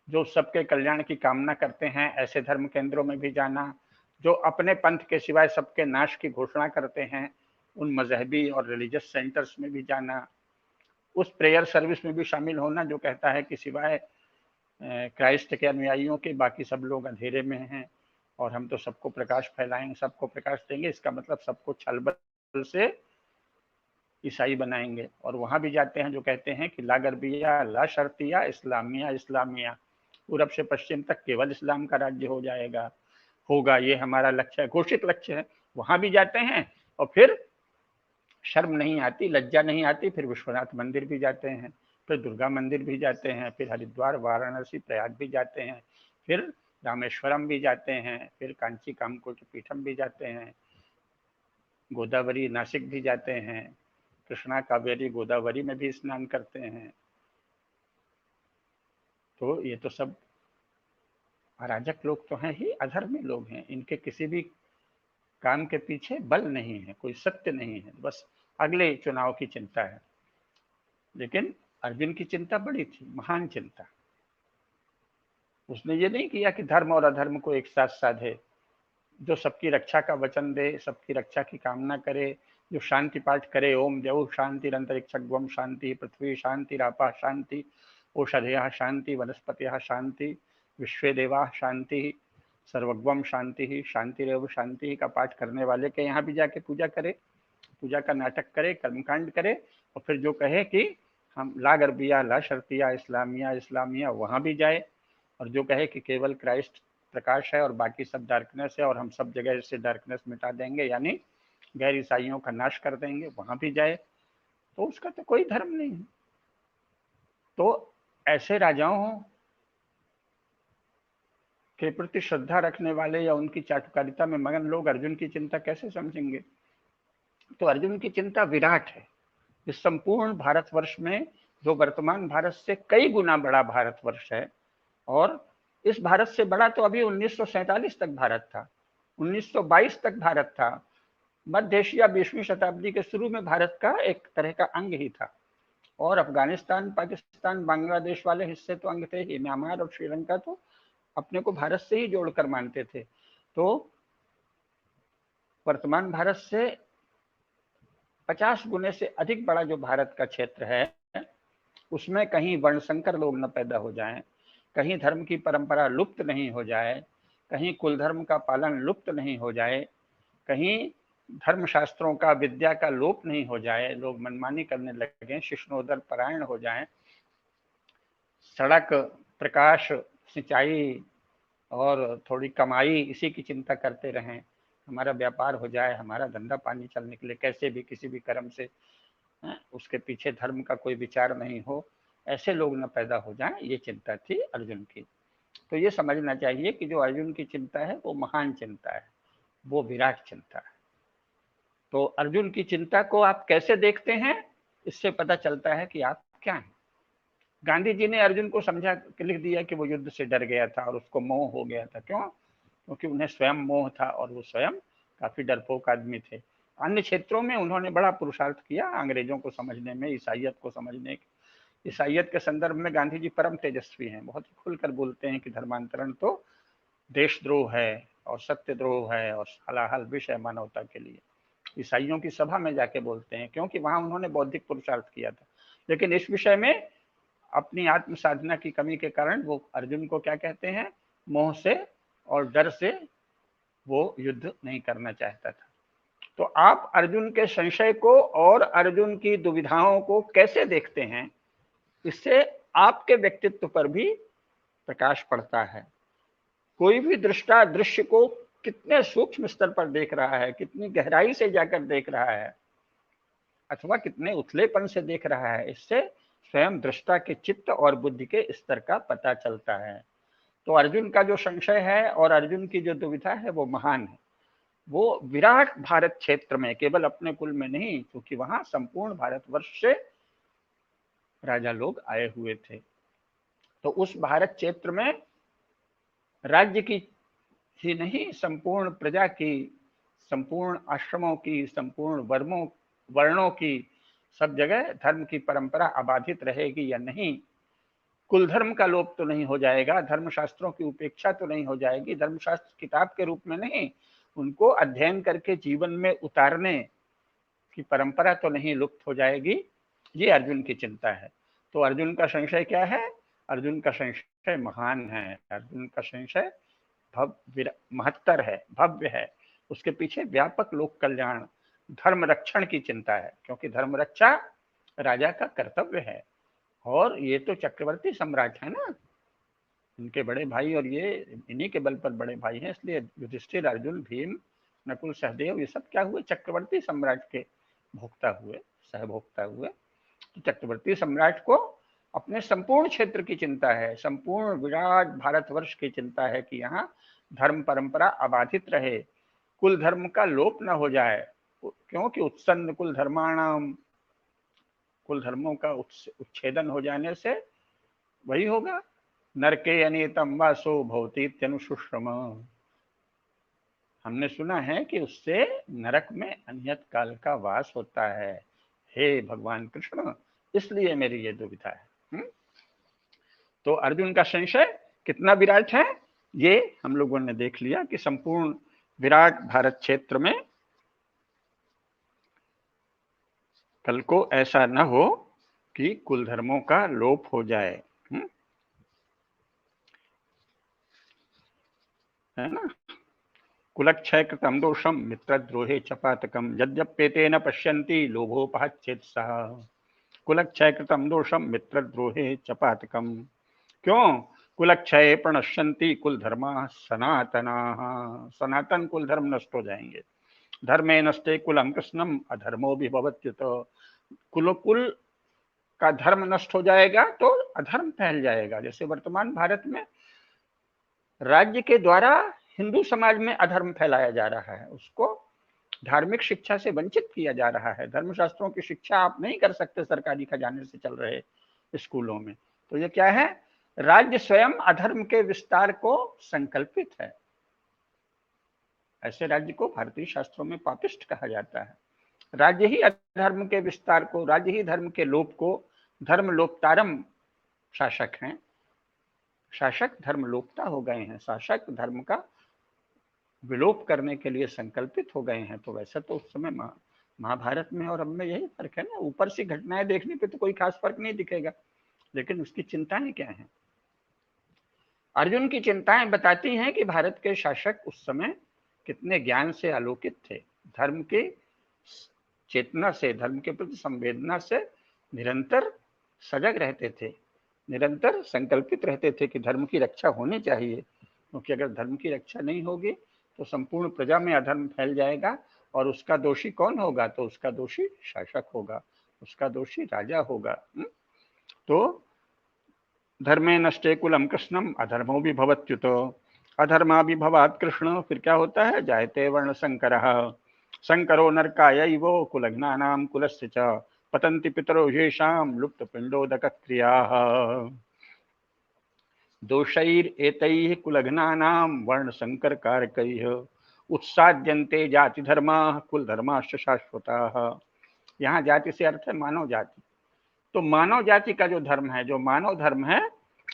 जो सबके कल्याण की कामना करते हैं ऐसे धर्म केंद्रों में भी जाना, जो अपने पंथ के सिवाय सबके नाश की घोषणा करते हैं उन मजहबी और रिलीजियस सेंटर्स में भी जाना, उस प्रेयर सर्विस में भी शामिल होना जो कहता है कि सिवाय क्राइस्ट के अनुयायियों के बाकी सब लोग अंधेरे में हैं और हम तो सबको प्रकाश फैलाएंगे, सबको प्रकाश देंगे, इसका मतलब सबको छल बल से ईसाई बनाएंगे। और वहां भी जाते हैं जो कहते हैं कि ला गरबिया ला शर्तिया इस्लामिया इस्लामिया, पूरब से पश्चिम तक केवल इस्लाम का राज्य हो जाएगा, होगा, ये हमारा लक्ष्य है, घोषित लक्ष्य है। वहां भी जाते हैं और फिर शर्म नहीं आती, लज्जा नहीं आती, फिर विश्वनाथ मंदिर भी जाते हैं, फिर दुर्गा मंदिर भी जाते हैं, फिर हरिद्वार, वाराणसी, प्रयाग भी जाते हैं, फिर रामेश्वरम भी जाते हैं, फिर कांची कामकोटि पीठम भी जाते हैं, गोदावरी नासिक भी जाते हैं, कृष्णा कावेरी गोदावरी में भी स्नान करते हैं। तो ये तो सब अराजक लोग तो हैं ही, अधर्मी लोग हैं। इनके किसी भी काम के पीछे बल नहीं है, कोई सत्य नहीं है, बस अगले चुनाव की चिंता है। लेकिन अर्जुन की चिंता बड़ी थी, महान चिंता। उसने ये नहीं किया कि धर्म और अधर्म को एक साथ साधे, जो सबकी रक्षा का वचन दे, सबकी रक्षा की कामना करे, जो शांति पाठ करे, ओम द्यौः शांतिरंतरिक्षगम शांति, पृथ्वी शांति, रापा शांति, औषधयः शांति, वनस्पतयः शांति, विश्वे देवाः शांति, सर्वगम शांति, शांतिरेव शांति का पाठ करने वाले के यहाँ भी जाके पूजा करे, पूजा का नाटक करे, कर्मकांड करे, और फिर जो कहे कि हम ला गरबिया ला शर्तिया इस्लामिया इस्लामिया, वहां भी जाए, और जो कहे कि केवल क्राइस्ट प्रकाश है और बाकी सब डार्कनेस है और हम सब जगह से डार्कनेस मिटा देंगे, यानी गैर ईसाइयों का नाश कर देंगे, वहां भी जाए, तो उसका तो कोई धर्म नहीं है। तो ऐसे राजाओं के प्रति श्रद्धा रखने वाले या उनकी चाटुकारिता में मगन लोग अर्जुन की चिंता कैसे समझेंगे? तो अर्जुन की चिंता विराट है। इस संपूर्ण भारतवर्ष में, जो वर्तमान भारत से कई गुना बड़ा भारतवर्ष है, और इस भारत से बड़ा तो अभी 1947 तक भारत था, 1922 तक भारत था, मध्य एशिया 20वीं शताब्दी के शुरू में भारत का एक तरह का अंग ही था, और अफगानिस्तान, पाकिस्तान, बांग्लादेश वाले हिस्से तो अंग थे ही, म्यांमार और श्रीलंका तो अपने को भारत से ही जोड़कर मानते थे। तो वर्तमान भारत से 50 गुने से अधिक बड़ा जो भारत का क्षेत्र है, उसमें कहीं वर्णशंकर लोग न पैदा हो जाएं, कहीं धर्म की परंपरा लुप्त नहीं हो जाए, कहीं कुल धर्म का पालन लुप्त नहीं हो जाए, कहीं धर्म शास्त्रों का, विद्या का लोप नहीं हो जाए, लोग मनमानी करने लगे, शिष्णोदर परायण हो जाएं, सड़क, प्रकाश, सिंचाई और थोड़ी कमाई इसी की चिंता करते रहें, हमारा व्यापार हो जाए, हमारा धंधा पानी चल निकले कैसे भी, किसी भी कर्म से, उसके पीछे धर्म का कोई विचार नहीं हो, ऐसे लोग न पैदा हो जाएं, ये चिंता थी अर्जुन की। तो ये समझना चाहिए कि जो अर्जुन की चिंता है वो महान चिंता है, वो विराट चिंता है। तो अर्जुन की चिंता को आप कैसे देखते हैं, इससे पता चलता है कि आप क्या हैं। गांधी जी ने अर्जुन को समझा, लिख दिया कि वो युद्ध से डर गया था और उसको मोह हो गया था। क्यों? क्योंकि उन्हें स्वयं मोह था और वो स्वयं काफी डरपोक आदमी थे। अन्य क्षेत्रों में उन्होंने बड़ा पुरुषार्थ किया अंग्रेजों को समझने में, ईसाइयत को समझने। ईसाइयत के संदर्भ में गांधी जी परम तेजस्वी हैं, बहुत खुलकर बोलते हैं कि धर्मांतरण तो देशद्रोह है और सत्यद्रोह है और हलाहल विष है मानवता के लिए। ईसाइयों की सभा में जाके बोलते हैं, क्योंकि वहां उन्होंने बौद्धिक पुरुषार्थ किया था। लेकिन इस विषय में अपनी आत्म साधना की कमी के कारण वो अर्जुन को क्या कहते हैं, मोह से और डर से वो युद्ध नहीं करना चाहता था। तो आप अर्जुन के संशय को और अर्जुन की दुविधाओं को कैसे देखते हैं, इससे आपके व्यक्तित्व पर भी प्रकाश पड़ता है। कोई भी दृष्टा दृश्य को कितने सूक्ष्म स्तर पर देख रहा है, कितनी गहराई से जाकर देख रहा है, अथवा कितने उथलेपन से देख रहा है, इससे स्वयं दृष्टा के चित्त और बुद्धि के स्तर का पता चलता है। तो अर्जुन का जो संशय है और अर्जुन की जो दुविधा है वो महान है। वो विराट भारत क्षेत्र में, केवल अपने कुल में नहीं, क्योंकि वहां संपूर्ण भारतवर्ष से राजा लोग आए हुए थे। तो उस भारत क्षेत्र में राज्य की ही नहीं, संपूर्ण प्रजा की, संपूर्ण आश्रमों की, संपूर्ण वर्णों की, सब जगह धर्म की परंपरा अबाधित रहेगी या नहीं। कुल धर्म का लोप तो नहीं हो जाएगा, धर्मशास्त्रों की उपेक्षा तो नहीं हो जाएगी, धर्मशास्त्र किताब के रूप में नहीं, उनको अध्ययन करके जीवन में उतारने की परंपरा तो नहीं लुप्त हो जाएगी। ये अर्जुन की चिंता है। तो अर्जुन का संशय क्या है? अर्जुन का संशय महान है, अर्जुन का संशय महत्तर है, भव्य है। उसके पीछे व्यापक लोक कल्याण, धर्म रक्षण की चिंता है, क्योंकि धर्म रक्षा राजा का कर्तव्य है। और ये तो चक्रवर्ती सम्राट है ना, इनके बड़े भाई, और ये इन्हीं के बल पर बड़े भाई हैं, इसलिए युधिष्ठिर, अर्जुन, भीम, नकुल, सहदेव, ये सब क्या हुए? चक्रवर्ती सम्राट के भोक्ता हुए, सहभोक्ता हुए। तो चक्रवर्ती सम्राट को अपने संपूर्ण क्षेत्र की चिंता है, संपूर्ण विराट भारतवर्ष की चिंता है कि यहाँ धर्म परंपरा अबाधित रहे, कुल धर्म का लोप न हो जाए। क्योंकि उत्सन्न कुल धर्माणाम, कुल धर्मों का उच्छेदन हो जाने से वही होगा, नरके अनियतम वासो भवतीत्यनुशुश्रम। हमने सुना है कि उससे नरक में अनियत काल का वास होता है। हे भगवान कृष्ण, इसलिए मेरी ये दुविधा है। तो अर्जुन का संशय कितना विराट है, ये हम लोगों ने देख लिया कि संपूर्ण विराट भारत क्षेत्र में कल को ऐसा न हो कि कुल धर्मों का लोप हो जाए, है ना। कुलक्षय कृतम दोषम मित्रद्रोहे च पातकम यद्यप्येतेन पश्यन्ति लोभोपहच्छेत्सः। कुलक्षय कृतम दोषम मित्रद्रोहे च पातकम। क्यों? कुलक्षय प्रणश्यन्ति कुल धर्मा सनातनाः, सनातन कुल धर्म नष्ट हो जाएंगे। धर्मे नष्टे कुलम कृष्णम अधर्मो भी भवत्युत। कुल का धर्म नष्ट हो जाएगा तो अधर्म फैल जाएगा। जैसे वर्तमान भारत में राज्य के द्वारा हिंदू समाज में अधर्म फैलाया जा रहा है, उसको धार्मिक शिक्षा से वंचित किया जा रहा है। धर्मशास्त्रों की शिक्षा आप नहीं कर सकते सरकारी खजाने से चल रहे स्कूलों में। तो ये क्या है? राज्य स्वयं अधर्म के विस्तार को संकल्पित है। ऐसे राज्य को भारतीय शास्त्रों में पापिष्ट कहा जाता है। राज्य ही अधर्म के विस्तार को, राज्य ही धर्म के लोप को, धर्म लोपतारम शासक हैं। शासक धर्म लोपता हो गए हैं, शासक धर्म का विलोप करने के लिए संकल्पित हो गए हैं। तो वैसे तो उस समय महाभारत में और अब में यही फर्क है ना। ऊपर से घटनाएं देखने पे तो कोई खास फर्क नहीं दिखेगा, लेकिन उसकी चिंताएं क्या हैं? अर्जुन की चिंताएं बताती हैं कि भारत के शासक उस समय कितने ज्ञान से आलोकित थे, धर्म के चेतना से, धर्म के प्रति संवेदना से निरंतर सजग रहते थे, निरंतर संकल्पित रहते थे कि धर्म की रक्षा होनी चाहिए। क्योंकि अगर धर्म की रक्षा नहीं होगी तो संपूर्ण प्रजा में अधर्म फैल जाएगा, और उसका दोषी कौन होगा? तो उसका दोषी शासक होगा, उसका दोषी राजा होगा। तो धर्मे नष्टे कुलम कृष्णम अधर्मो भी भवत्युत। अधर्मा भी भवात कृष्ण, फिर क्या होता है? जायते वर्ण संकरः, संकरो नरकायैव कुलघ्नानां कुलस्य च पतन्ति पितरो येषां लुप्त पिंडोदक क्रियाः। दोषैरेतैः कुलघ्नानां वर्ण संकर कारकैः उत्साद्यन्ते जाति धर्माः कुल धर्माश्च शाश्वताः। यहाँ जाति से अर्थ है मानव जाति। तो मानव जाति का जो धर्म है, जो मानव धर्म है,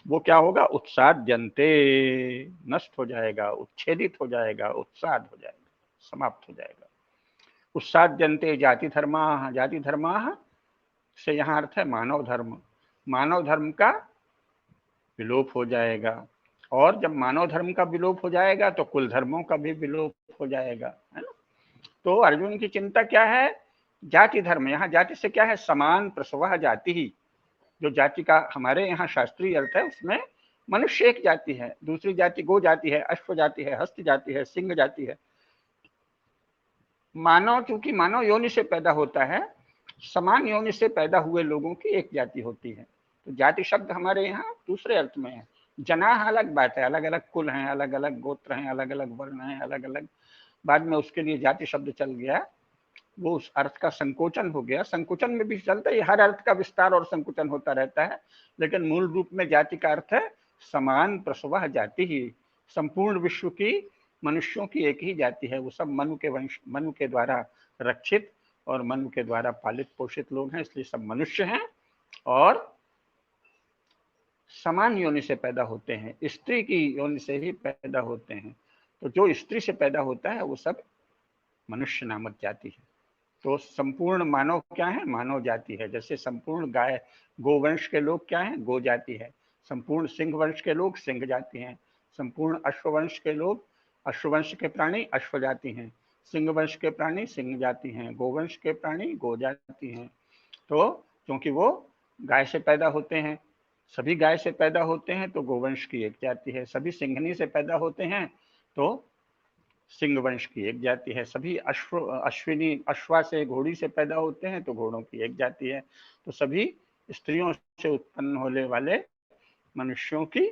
वो क्या होगा? उत्साद्यन्ते, नष्ट हो जाएगा, उच्छेदित हो जाएगा, उत्साद हो जाएगा, समाप्त हो जाएगा। उत्साद्यन्ते जाति धर्माः, जाति धर्माः से यहाँ अर्थ है मानव धर्म। मानव धर्म का विलोप हो जाएगा, और जब मानव धर्म का विलोप हो जाएगा तो कुल धर्मों का भी विलोप हो जाएगा, है ना। तो अर्जुन की चिंता क्या है? जाति धर्म। यहाँ जाति से क्या है? समान प्रसवः जाति ही। जो जाति का हमारे यहाँ शास्त्रीय अर्थ है, उसमें मनुष्य एक जाति है, दूसरी जाति गो जाति है, अश्व जाति है, हस्त जाति है, सिंह जाति है। मानव चूंकि मानव योनि से पैदा होता है, समान योनि से पैदा हुए लोगों की एक जाति होती है। तो जाति शब्द हमारे यहाँ दूसरे अर्थ में है। जनाह अलग बात है, अलग अलग कुल हैं, अलग अलग गोत्र हैं, अलग अलग वर्ण हैं, अलग अलग, बाद में उसके लिए जाति शब्द चल गया, वो उस अर्थ का संकोचन हो गया। संकोचन में भी चलता है, हर अर्थ का विस्तार और संकोचन होता रहता है, लेकिन मूल रूप में जाति का अर्थ है समान प्रसवः जाति ही। संपूर्ण विश्व की मनुष्यों की एक ही जाति है, वो सब मनु के वंश, मनु के द्वारा रक्षित और मनु के द्वारा पालित पोषित लोग हैं, इसलिए सब मनुष्य हैं और समान योनि से पैदा होते हैं, स्त्री की योनि से ही पैदा होते हैं। तो जो स्त्री से पैदा होता है वो सब मनुष्य नामक जाति है। तो संपूर्ण मानव क्या है? मानव जाति है। जैसे संपूर्ण गाय गोवंश के लोग क्या हैं? गो जाति है। संपूर्ण सिंह वंश के लोग सिंह जाति हैं। संपूर्ण अश्ववंश के लोग, अश्ववंश के प्राणी अश्व जाति हैं। सिंह वंश के प्राणी सिंह जाति हैं। गोवंश के प्राणी गो जाति हैं। तो क्योंकि वो गाय से पैदा होते हैं, सभी गाय से पैदा होते हैं तो गोवंश की एक जाति है। सभी सिंघनी से पैदा होते हैं तो सिंह वंश की एक जाति है। सभी अश्विनी अश्वा से, घोड़ी से पैदा होते हैं तो घोड़ों की एक जाति है। तो सभी स्त्रियों से उत्पन्न होने वाले मनुष्यों की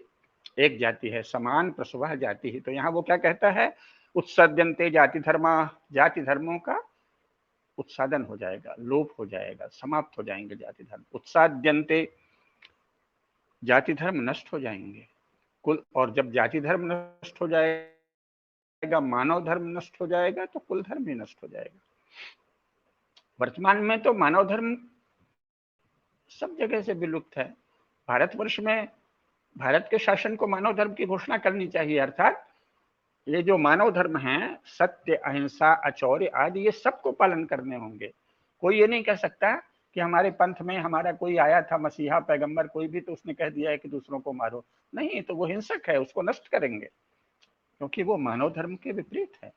एक जाति है, समान प्रसवा जाति ही। तो यहाँ वो क्या कहता है? उत्सद्यन्ते जाति धर्मा, जाति धर्मों का उत्सादन हो जाएगा, लोप हो जाएगा, समाप्त हो जाएंगे जाति धर्म। उत्साद्यन्ते, जाति धर्म नष्ट हो जाएंगे कुल, और जब जाति धर्म नष्ट हो जाएगा, मानव धर्म नष्ट हो जाएगा तो कुल धर्म भी नष्ट हो जाएगा। वर्तमान में तो मानव धर्म सब जगह से विलुप्त है। भारतवर्ष में भारत के शासन को मानव धर्म की घोषणा करनी चाहिए, अर्थात ये जो मानव धर्म है, सत्य, अहिंसा, अचौर्य आदि, ये सबको पालन करने होंगे। कोई ये नहीं कह सकता कि हमारे पंथ में हमारा कोई आया था मसीहा पैगंबर कोई भी, तो उसने कह दिया है कि दूसरों को मारो। नहीं, तो वो हिंसक है, उसको नष्ट करेंगे, क्योंकि वो मानव धर्म के विपरीत है।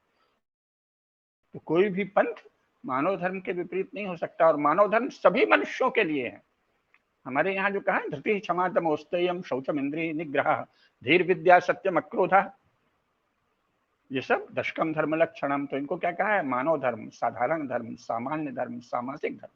तो कोई भी पंथ मानव धर्म के विपरीत नहीं हो सकता, और मानव धर्म सभी मनुष्यों के लिए है। हमारे यहाँ जो कहा, धृति क्षमा दमोस्तयम शौचम इंद्रिय निग्रह धीर विद्या सत्यम अक्रोधा, ये सब दशकम धर्म लक्षणम। तो इनको क्या कहा है? मानव धर्म, साधारण धर्म, सामान्य धर्म, सामाजिक धर्म,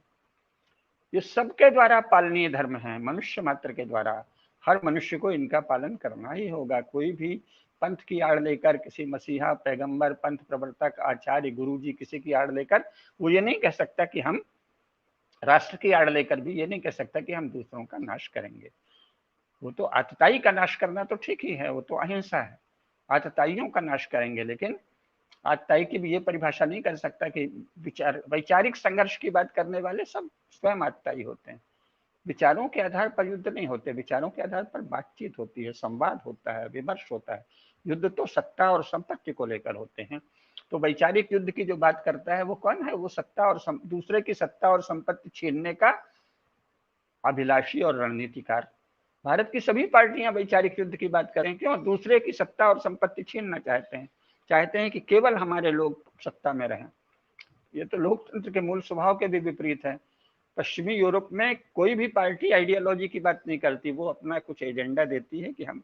ये सबके द्वारा पालनीय धर्म है, मनुष्य मात्र के द्वारा। हर मनुष्य को इनका पालन करना ही होगा। कोई भी पंथ की आड़ लेकर, किसी मसीहा पैगंबर, पंथ प्रवर्तक, आचार्य, गुरु जी, किसी की आड़ लेकर वो ये नहीं कह सकता कि हम, राष्ट्र की आड़ लेकर भी ये नहीं कह सकता कि हम दूसरों का नाश करेंगे। वो तो आतताई का नाश करना तो ठीक ही है, वो तो अहिंसा है, आतताइयों का नाश करेंगे। लेकिन आतताई की भी ये परिभाषा नहीं कर सकता कि वैचारिक संघर्ष की बात करने वाले सब स्वयं आतताई होते हैं। विचारों के आधार पर युद्ध नहीं होते, विचारों के आधार पर बातचीत होती है, संवाद होता है, विमर्श होता है। युद्ध तो सत्ता और संपत्ति को लेकर होते हैं। तो वैचारिक युद्ध की जो बात करता है वो कौन है? वो सत्ता और दूसरे की सत्ता और संपत्ति छीनने का अभिलाषी और रणनीतिकार। भारत की सभी पार्टियां वैचारिक युद्ध की बात करें, क्यों? दूसरे की सत्ता और संपत्ति छीनना चाहते हैं, चाहते हैं कि केवल हमारे लोग सत्ता में रहें। ये तो लोकतंत्र के मूल स्वभाव के भी विपरीत है। पश्चिमी यूरोप में कोई भी पार्टी आइडियोलॉजी की बात नहीं करती, वो अपना कुछ एजेंडा देती है कि हम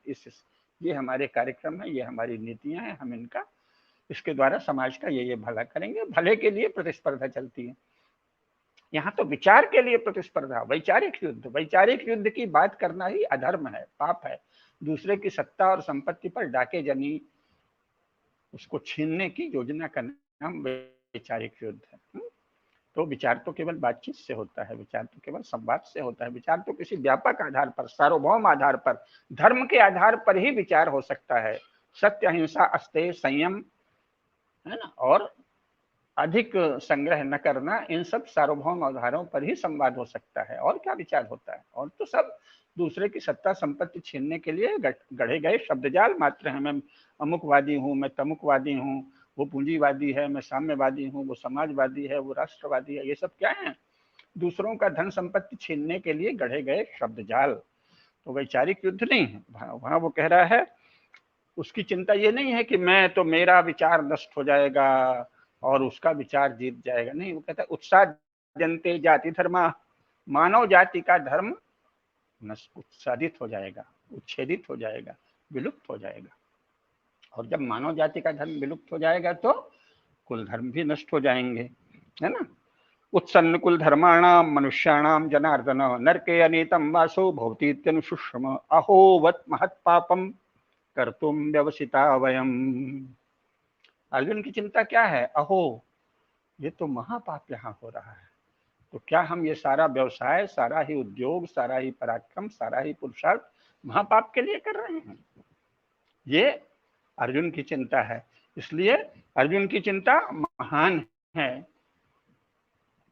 ये हमारे कार्यक्रम है, ये हमारी नीतियां हैं, हम इनका, इसके द्वारा समाज का ये भला करेंगे। भले के लिए प्रतिस्पर्धा चलती है। यहाँ तो विचार के लिए प्रतिस्पर्धा, वैचारिक युद्ध की बात करना ही अधर्म है, पाप है। दूसरे की सत्ता और संपत्ति पर डाके जनी उसको छीनने की योजना का नाम वैचारिक युद्ध है। तो विचार तो केवल बातचीत से होता है, विचार तो केवल संवाद से होता है, विचार तो किसी व्यापक आधार पर, सार्वभौम आधार पर, धर्म के आधार पर ही विचार हो सकता है। सत्य, अहिंसा, अस्तेय, संयम, है ना, और अधिक संग्रह न करना, इन सब सार्वभौम आधारों पर ही संवाद हो सकता है। और क्या विचार होता है? और तो सब दूसरे की सत्ता संपत्ति छीनने के लिए गढ़े गए शब्दजाल मात्र है। मैं अमुकवादी हूँ, मैं तमुकवादी हूँ, वो पूंजीवादी है, मैं साम्यवादी हूँ, वो समाजवादी है, वो राष्ट्रवादी है। ये सब क्या है? दूसरों का धन संपत्ति छीनने के लिए गढ़े गए शब्दजाल। तो वैचारिक युद्ध नहीं है वहां। वो कह रहा है, उसकी चिंता ये नहीं है कि मैं तो, मेरा विचार नष्ट हो जाएगा और उसका विचार जीत जाएगा। नहीं, वो कहता है उत्सादयन्ते जाति धर्मा, मानव जाति का धर्म उत्सादित हो जाएगा, उच्छेदित हो जाएगा, विलुप्त हो जाएगा। और जब मानव जाति का धर्म विलुप्त हो जाएगा तो कुल धर्म भी नष्ट हो जाएंगे, है ना। उत्सन्न कुल धर्माणाम मनुष्याणाम जनार्दन नरके अनीतम वासो भवतीत्यनुशुश्रम अहोवत महत् पापम कर्तुम व्यवसिता वयम। अर्जुन की चिंता क्या है? अहो, ये तो महापाप यहाँ हो रहा है। तो क्या हम ये सारा व्यवसाय, सारा ही उद्योग, सारा ही पराक्रम, सारा ही पुरुषार्थ महापाप के लिए कर रहे हैं? ये अर्जुन की चिंता है। इसलिए अर्जुन की चिंता महान है।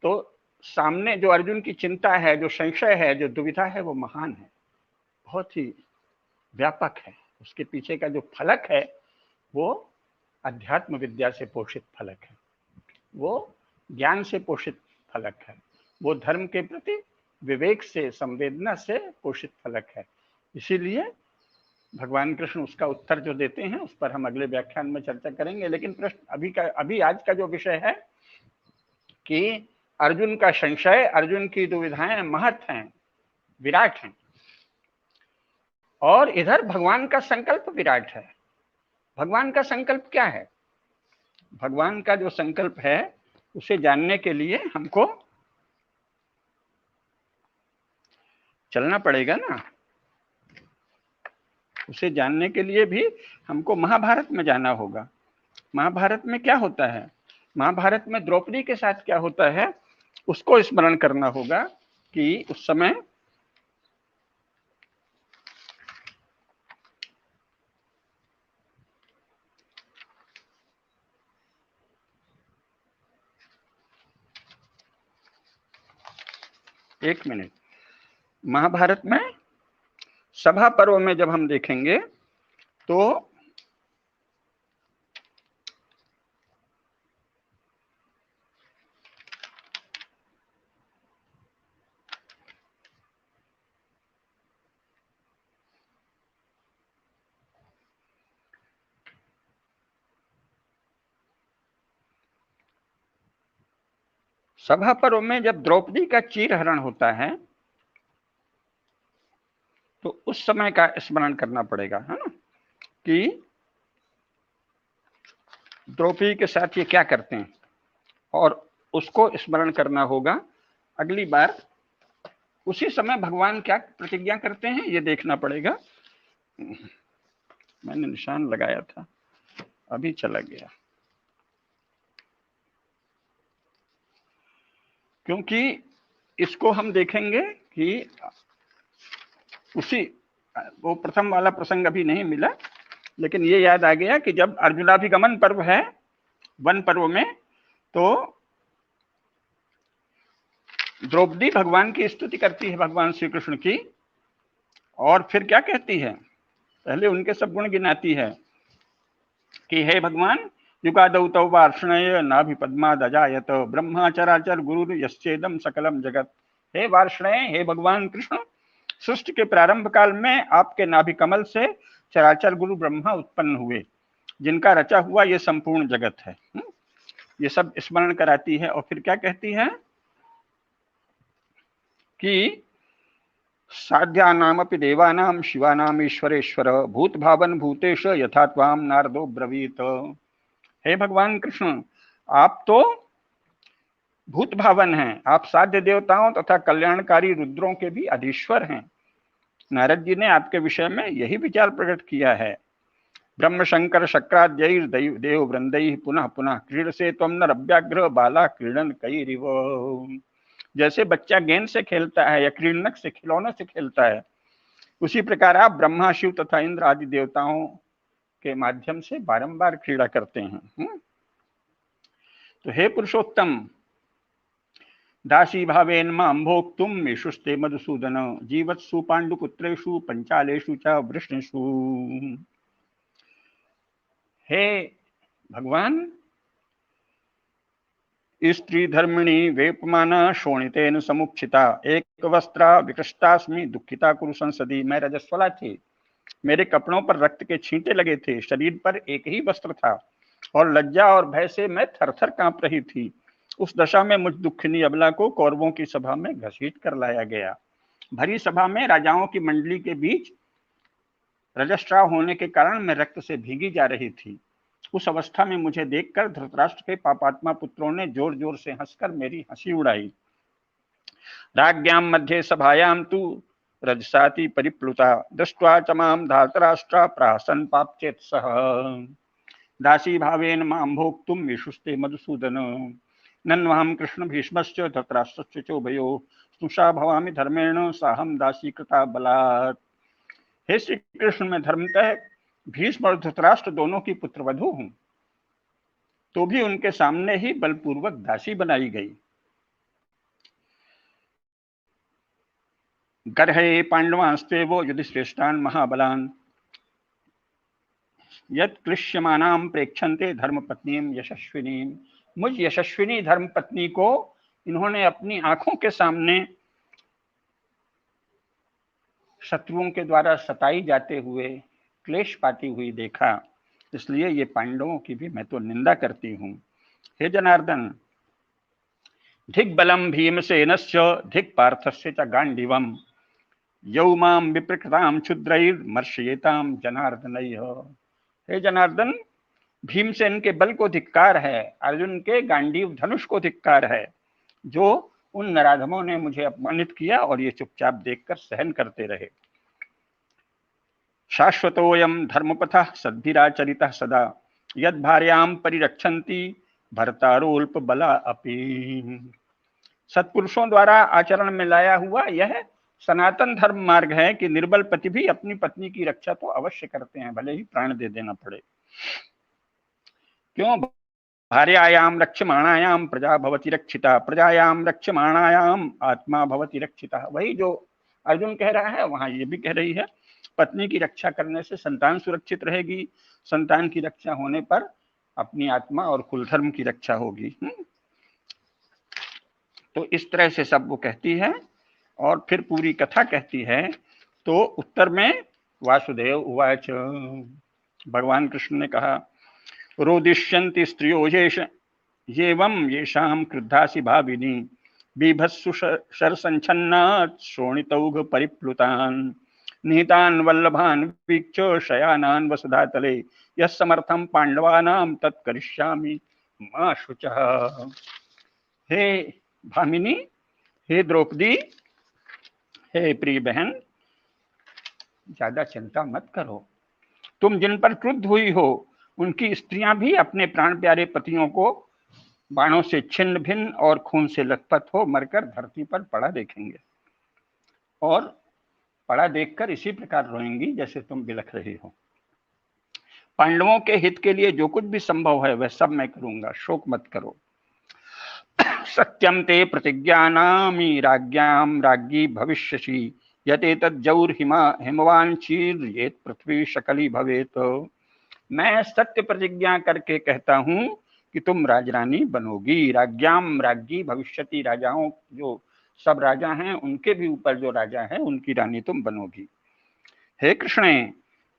तो सामने जो अर्जुन की चिंता है, जो संशय है, जो दुविधा है, वो महान है, बहुत ही व्यापक है। उसके पीछे का जो फलक है वो अध्यात्म विद्या से पोषित फलक है, वो ज्ञान से पोषित फलक है, वो धर्म के प्रति विवेक से, संवेदना से पोषित फलक है। इसीलिए भगवान कृष्ण उसका उत्तर जो देते हैं उस पर हम अगले व्याख्यान में चर्चा करेंगे। लेकिन प्रश्न अभी आज का जो विषय है कि अर्जुन का संशय, अर्जुन की दुविधाएं महत हैं, विराट हैं, और इधर भगवान का संकल्प विराट है। भगवान का संकल्प क्या है? भगवान का जो संकल्प है उसे जानने के लिए हमको चलना पड़ेगा ना। उसे जानने के लिए भी हमको महाभारत में जाना होगा। महाभारत में क्या होता है, महाभारत में द्रौपदी के साथ क्या होता है, उसको स्मरण करना होगा कि उस समय एक मिनट, महाभारत में सभा पर्व में जब हम देखेंगे तो सभा पर्व में जब द्रौपदी का चीरहरण होता है तो उस समय का स्मरण करना पड़ेगा, है ना, कि द्रौपदी के साथ ये क्या करते हैं, और उसको स्मरण करना होगा। अगली बार उसी समय भगवान क्या प्रतिज्ञा करते हैं ये देखना पड़ेगा। मैंने निशान लगाया था, अभी चला गया, क्योंकि इसको हम देखेंगे कि उसी वो प्रथम वाला प्रसंग अभी नहीं मिला, लेकिन ये याद आ गया कि जब अर्जुनाभिगमन पर्व है वन पर्व में, तो द्रौपदी भगवान की स्तुति करती है, भगवान श्री कृष्ण की, और फिर क्या कहती है, पहले उनके सब गुण गिनाती है कि हे भगवान, युगादौ तौ वार्ष्णेय नाभि पद्मादजायत ब्रह्माचराचर गुरु यश्चेदम सकलम जगत। हे वार्ष्णेय, हे भगवान कृष्ण, सृष्टि के प्रारंभ काल में आपके नाभि कमल से चराचर गुरु ब्रह्मा उत्पन्न हुए, जिनका रचा हुआ ये संपूर्ण जगत है। ये सब स्मरण कराती है, और फिर क्या कहती है कि साध्यानामपि देवानां शिवानाम ईश्वरेश्वर भूत भावन भूतेश यथा त्वाम नारदो ब्रवीत। हे भगवान कृष्ण, आप तो भूत भावन हैं, आप साध्य देवताओं तथा कल्याणकारी रुद्रों के भी अधीश्वर हैं। नारद जी ने आपके विषय में यही विचार प्रकट किया है। ब्रह्म शंकर शक्राद्यैर देव वृंदै पुनः पुनः क्रीडसे त्वं नरव्याघ्र बाला क्रीडन कैरिव। जैसे बच्चा गेंद से खेलता है या क्रीडनक से, खिलौने से खेलता है, उसी प्रकार आप ब्रह्मा शिव तथा इंद्र आदि देवताओं के माध्यम से बारंबार क्रीड़ा करते हैं। तो हे पुरुषोत्तम, दासी भावेन मां भोक्तुम मेषुस्ते मधुसूदन जीवत्सु पांडुपुत्रेषु पंचालेषु च वृष्णिषु। हे भगवान, स्त्री धर्मिणी वेपमाना शोणितेन समुक्षिता एक वस्त्रा विकृष्टास्मि दुखिता कुरु संसदी। मैं रजस्वला थी, मेरे कपड़ों पर रक्त के छींटे लगे थे, शरीर पर एक ही वस्त्र था, और लज्जा और भय से मैं थरथर कांप रही थी। उस दशा में मुझ दुखिनी अबला को कौरवों की सभा में घसीट कर लाया गया। भरी सभा में राजाओं की मंडली के बीच रजस्राव होने के कारण मैं रक्त से भीगी जा रही थी। उस अवस्था में मुझे देखकर धृतराष्ट्र के पापात्मा पुत्रों ने जोर जोर से हंसकर मेरी हंसी उड़ाई। राज्ञां मध्ये सभायां तु रजसाति परिप्लुता दृष्ट्वा च मां धातराष्ट्रा प्राहसन् पापचेत्सः। दासी भावेन मां भोक्तुं विशुस्ते मधुसूदन नन्वहं कृष्ण भीष्मश्च धृतराष्ट्रश्च चोभयोः स्नुषा भवामि धर्मेण साहं दासी कृता बलात्। हे श्री कृष्ण, मैं धर्मतः भीष्म और धृतराष्ट्र दोनों की पुत्रवधू हूँ। तो भी उनके सामने ही बलपूर्वक दासी बनाई गई। गर्हे पांडवांस्ते वो युधिश्रेष्ठान महाबलान यत् क्लिश्यमानां प्रेक्षन्ते धर्मपत्नीं यशस्विनीं। मुझ यशस्विनी धर्मपत्नी को इन्होंने अपनी आंखों के सामने शत्रुओं के द्वारा सताई जाते हुए, क्लेश पाती हुई देखा, इसलिए ये पांडवों की भी मैं तो निंदा करती हूँ। हे जनार्दन, धिक बलम भीमसेनस्य धिक पार्थस्य च गांडीवम यौ मां विप्रकृतां क्षुद्रैर्मर्शयेतां जनार्दनैः। हे जनार्दन, भीमसेन के बल को धिक्कार है, अर्जुन के गांडीव धनुष को धिक्कार है, जो उन नराधमों ने मुझे अपमानित किया और ये चुपचाप देखकर सहन करते रहे। शाश्वतोयम धर्मपथः सद्भिराचरितः सदा यद भार्यां परिरक्षन्ति भर्तारोल्प बला अपि। सत्पुरुषों द्वारा आचरण में लाया हुआ यह सनातन धर्म मार्ग है कि निर्बल पति भी अपनी पत्नी की रक्षा तो अवश्य करते हैं, भले ही प्राण दे देना पड़े। क्यों? भार्यायां रक्षमाणायां प्रजा भवति रक्षिता प्रजायां रक्षमाणायां आत्मा भवति रक्षिता। वही जो अर्जुन कह रहा है वहां ये भी कह रही है, पत्नी की रक्षा करने से संतान सुरक्षित रहेगी, संतान की रक्षा होने पर अपनी आत्मा और कुल धर्म की रक्षा होगी। तो इस तरह से सब वो कहती है और फिर पूरी कथा कहती है। तो उत्तर में वासुदेव उवाच, भगवान कृष्ण ने कहा, रोदिष्यन्ति स्त्रियो येवं येषां क्रुद्धासि भाविनी बीभत्सु शरसञ्छन्नात् शोणितौघ परिप्लुतान् निहितान् वल्लभान् वीक्ष्य शयानान् वसुधातले यस्समर्थं पाण्डवानां तत् करिष्यामि मा शुचः। हे भामिनी, हे द्रौपदी, हे प्रिय बहन, ज्यादा चिंता मत करो। तुम जिन पर क्रुद्ध हुई हो उनकी स्त्रियां भी अपने प्राण प्यारे पतियों को बाणों से छिन्न भिन्न और खून से लथपथ हो मरकर धरती पर पड़ा देखेंगे और पड़ा देखकर इसी प्रकार रोएंगी जैसे तुम बिलख रही हो। पांडवों के हित के लिए जो कुछ भी संभव है वह सब मैं करूंगा, शोक मत करो। सत्यम ते प्रतिज्ञानामि राज्ञां राज्ञी भविष्यसि यतेतज्जौर हिमवान चीर्येत पृथ्वी शकली भवेत। मैं सत्य प्रतिज्ञा करके कहता हूं कि तुम राजरानी बनोगी। राज्ञाम राज्ञी भविष्यति, राजाओं जो सब राजा हैं उनके भी ऊपर जो राजा है उनकी रानी तुम बनोगी। हे कृष्ण,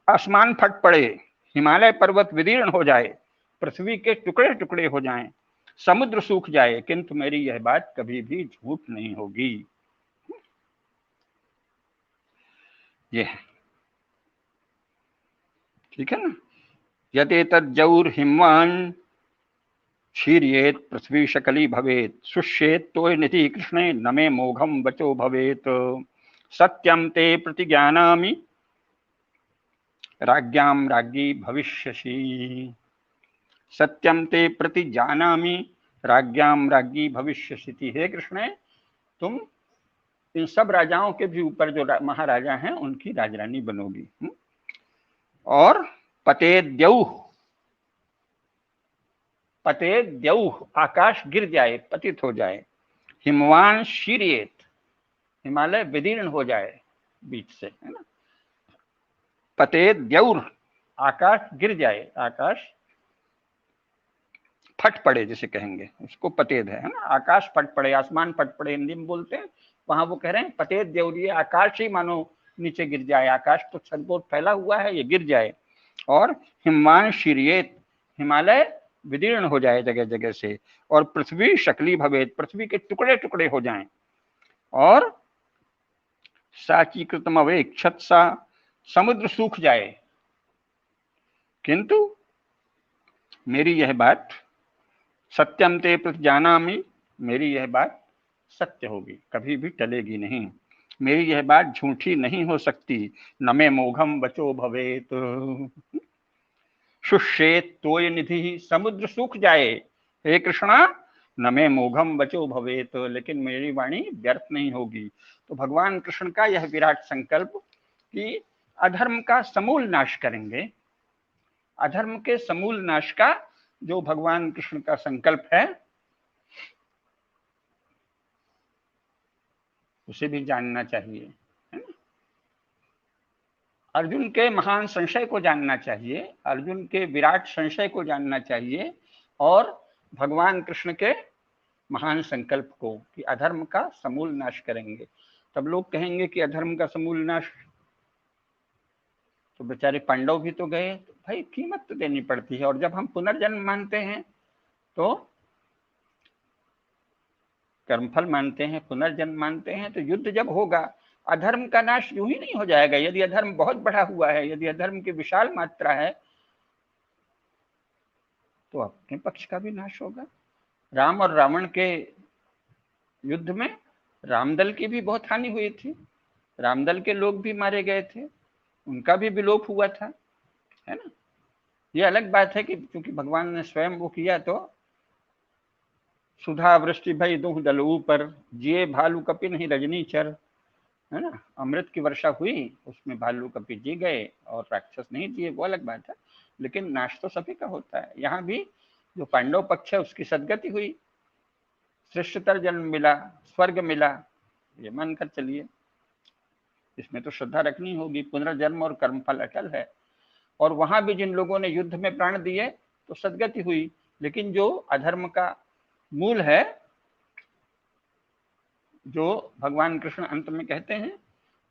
आसमान फट पड़े, हिमालय पर्वत विदीर्ण हो जाए, पृथ्वी के टुकड़े टुकड़े हो जाएं, समुद्र सूख जाए, किंतु मेरी यह बात कभी भी झूठ नहीं होगी। ये है, ठीक है ना। यतेतज्जौर हिमवान क्षीर्येत पृथ्वी शकली भवेत शुष्येत तोय निधि कृष्णे न मे मोघम वचो भवेत। सत्यम ते प्रतिज्ञानामि राज्ञां राज्ञी भविष्यसि। सत्यम ते प्रतिजानामि राज्ञां राज्ञी भविष्यसि। हे कृष्ण, तुम इन सब राजाओं के भी ऊपर जो महाराजा हैं उनकी राजरानी बनोगी। और पते द्यौः, पते द्यौः, आकाश गिर जाए, पतित हो जाए। हिमवान शीर्येत, हिमालय विदीर्ण हो जाए बीच से, है ना। पते द्यौर, आकाश गिर जाए, आकाश फट पड़े जिसे कहेंगे उसको पतेद है ना। आकाश फट पड़े, आसमान फट पड़े हिंदी में बोलते हैं, वहां वो कह रहे हैं पतेद द्यौर, आकाश ही मानो नीचे गिर जाए। आकाश तो छत फैला हुआ है, ये गिर जाए। और हिमवान शीर्येत, हिमालय विदीर्ण हो जाए जगह जगह से। और पृथ्वी शकली भवेत, पृथ्वी के टुकड़े टुकड़े हो जाएं। और साचीकृतम अवेक्षत सा, समुद्र सूख जाए, किंतु मेरी यह बात सत्यम ते प्रतिजानामि, मेरी यह बात सत्य होगी, कभी भी टलेगी नहीं। मेरी यह बात झूठी नहीं हो सकती। न मे मोघम वचो भवेत। शुष्येत तोय निधि, समुद्र सूख जाए हे कृष्णा, न मे मोघम वचो भवेत, लेकिन मेरी वाणी व्यर्थ नहीं होगी। तो भगवान कृष्ण का यह विराट संकल्प कि अधर्म का समूल नाश करेंगे, अधर्म के समूल नाश का जो भगवान कृष्ण का संकल्प है उसे भी जानना चाहिए, है ना। अर्जुन के महान संशय को जानना चाहिए, अर्जुन के विराट संशय को जानना चाहिए, और भगवान कृष्ण के महान संकल्प को कि अधर्म का समूल नाश करेंगे। तब लोग कहेंगे कि अधर्म का समूल नाश, तो बेचारे पांडव भी तो गए, तो भाई कीमत तो देनी पड़ती है। और जब हम पुनर्जन्म मानते हैं तो कर्मफल मानते हैं, पुनर्जन्म मानते हैं, तो युद्ध जब होगा अधर्म का नाश यूं ही नहीं हो जाएगा। यदि अधर्म बहुत बढ़ा हुआ है, यदि अधर्म की विशाल मात्रा है, तो अपने पक्ष का भी नाश होगा। राम और रावण के युद्ध में रामदल की भी बहुत हानि हुई थी, रामदल के लोग भी मारे गए थे, उनका भी विलोप हुआ था, है ना। ये अलग बात है कि क्योंकि भगवान ने स्वयं वो किया, तो सुधा वृष्टि भई दुह दल ऊपर, जिए भालू कपि नहीं रजनी चर, है ना। अमृत की वर्षा हुई, उसमें भालू कपि जी गए और राक्षस नहीं जिए, वो अलग बात है, लेकिन नाश तो सभी का होता है। यहाँ भी जो पांडव पक्ष है उसकी सदगति हुई, श्रेष्ठतर जन्म मिला, स्वर्ग मिला, ये मानकर चलिए। इसमें तो श्रद्धा रखनी होगी, पुनर्जन्म और कर्मफल अटल है। और वहां भी जिन लोगों ने युद्ध में प्राण दिए तो सदगति हुई, लेकिन जो अधर्म का मूल है, जो भगवान कृष्ण अंत में कहते हैं,